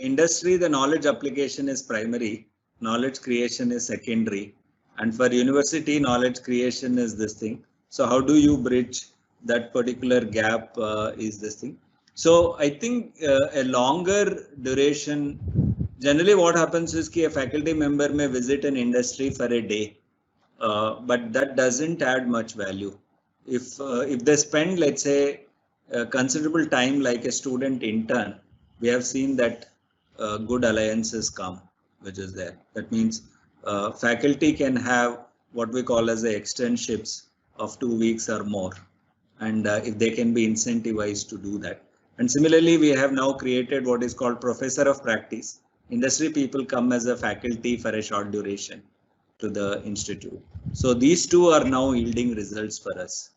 industry, the knowledge application is primary, knowledge creation is secondary, and for university, knowledge creation is this thing. So how do you bridge that particular gap is this thing. So I think a longer duration, generally what happens is a faculty member may visit an industry for a day, but that doesn't add much value. If they spend, let's say, considerable time like a student intern, we have seen that good alliances come, which is there. That means faculty can have what we call as the externships of 2 weeks or more, and if they can be incentivized to do that. And similarly, we have now created what is called professor of practice. Industry people come as a faculty for a short duration to the institute. So these two are now yielding results for us.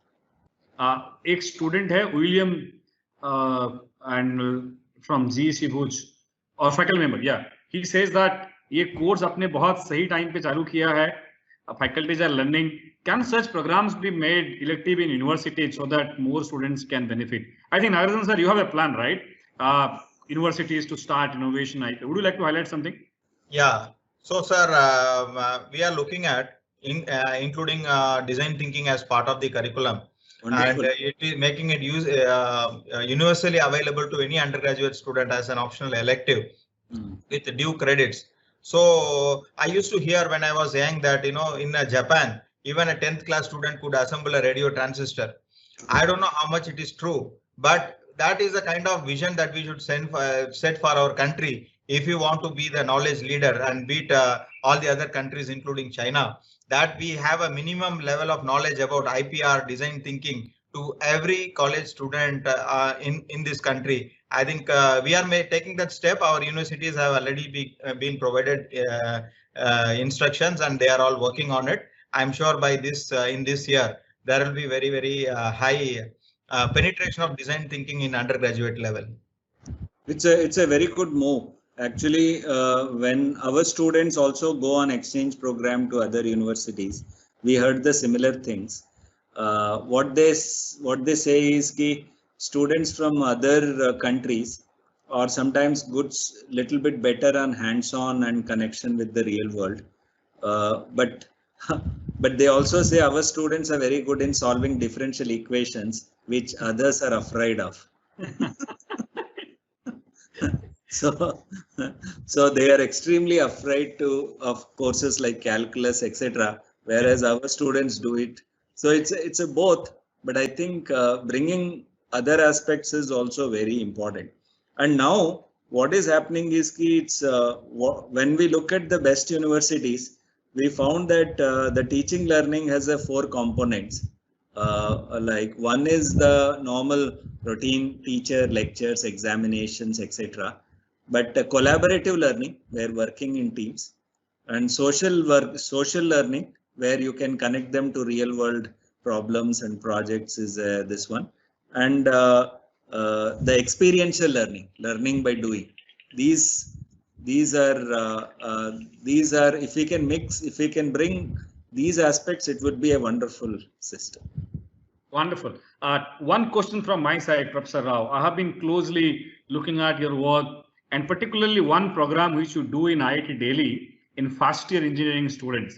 एक student है William and from GEC भुज और faculty member, या he says that ये course आपने बहुत सही time पे चालू किया है, faculties are learning. Can such programs be made elective in universities so that more students can benefit? I think Nagarajan sir, you have a plan, right? Universities to start innovation. Would you like to highlight something? Yeah. So sir, we are looking at including design thinking as part of the curriculum. Wonderful. And it is making it universally available to any undergraduate student as an optional elective with due credits. So I used to hear when I was young that, in Japan, even a 10th class student could assemble a radio transistor. I don't know how much it is true, but that is the kind of vision that we should set for our country if you want to be the knowledge leader and beat all the other countries, including China. That we have a minimum level of knowledge about IPR, design thinking, to every college student in this country. I think we are taking that step. Our universities have already been provided instructions, and they are all working on it. I'm sure by in this year there will be very, very high penetration of design thinking in undergraduate level. It's a very good move. Actually, when our students also go on exchange program to other universities, we heard the similar things. what they say is that students from other countries are sometimes little bit better on hands-on and connection with the real world, but but they also say our students are very good in solving differential equations, which others are afraid of. So they are extremely afraid of courses like calculus, etc., whereas our students do it. So it's a both, but I think bringing other aspects is also very important. And now what is happening is it's when we look at the best universities, we found that the teaching learning has 4 components. Like one is the normal routine teacher lectures, examinations, etc. But collaborative learning, where working in teams, and social learning, where you can connect them to real world problems and projects, is this one. And the experiential learning by doing. These are if we can bring these aspects, it would be a wonderful system. Wonderful. One question from my side, Professor Rao. I have been closely looking at your work, and particularly one program which you do in IIT Delhi in first year engineering students.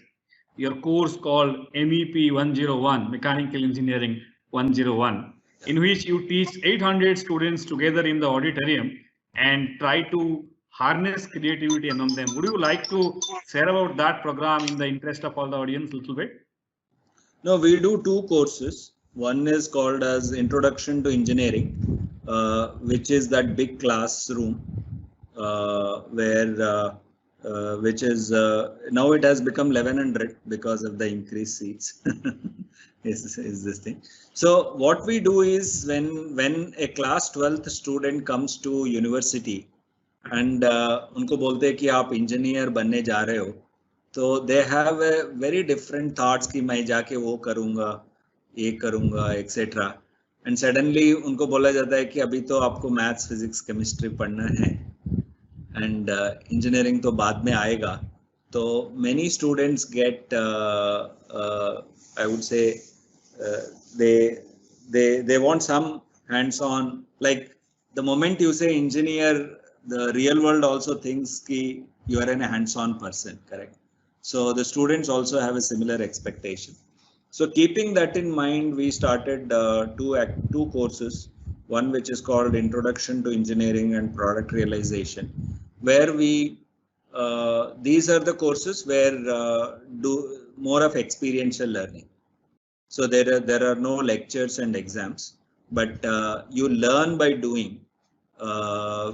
Your course called MEP 101, Mechanical Engineering 101, in which you teach 800 students together in the auditorium and try to harness creativity among them. Would you like to share about that program in the interest of all the audience a little bit? No, we do 2 courses. One is called as Introduction to Engineering, which is that big classroom where which is now it has become 1100 because of the increased seats. is this thing. So what we do is when a class 12th student comes to university and उनको बोलते हैं कि आप engineer बनने जा रहे हो, तो they have a very different thoughts कि मैं जाके वो करूँगा, ये करूँगा, etc. And suddenly उनको बोला जाता है कि अभी तो आपको मैथ्स, फिजिक्स, केमिस्ट्री पढ़ना है and engineering तो बाद में आएगा. तो many students get I would say they want some hands-on, like the moment you say engineer, the real world also thinks कि you are a hands-on person, correct? So the students also have a similar expectation. So keeping that in mind, we started 2 courses, one which is called Introduction to Engineering and Product Realization, where we these are the courses where do more of experiential learning. So there are no lectures and exams, but you learn by doing,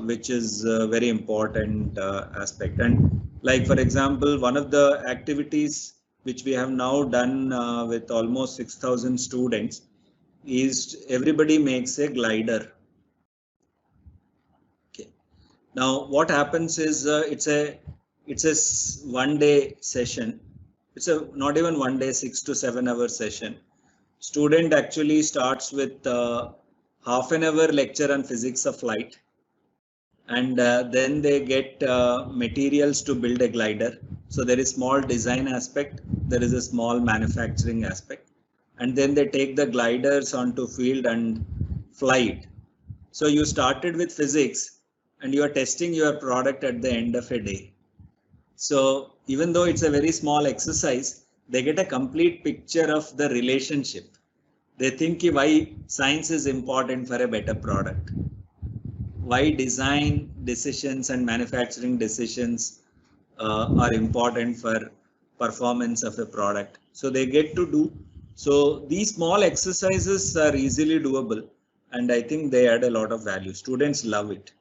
which is a very important aspect. And like, for example, one of the activities which we have now done with almost 6,000 students is everybody makes a glider. Okay. Now what happens is it's a 1-day session. It's a not even 1 day, 6 to 7 hour session. Student actually starts with half an hour lecture on physics of flight, and then they get materials to build a glider. So there is small design aspect, there is a small manufacturing aspect, and then they take the gliders onto field and fly it. So you started with physics and you are testing your product at the end of a day. So even though it's a very small exercise, they get a complete picture of the relationship. They think why science is important for a better product, why design decisions and manufacturing decisions are important for performance of a product. So they get to do. So these small exercises are easily doable, and I think they add a lot of value. Students love it.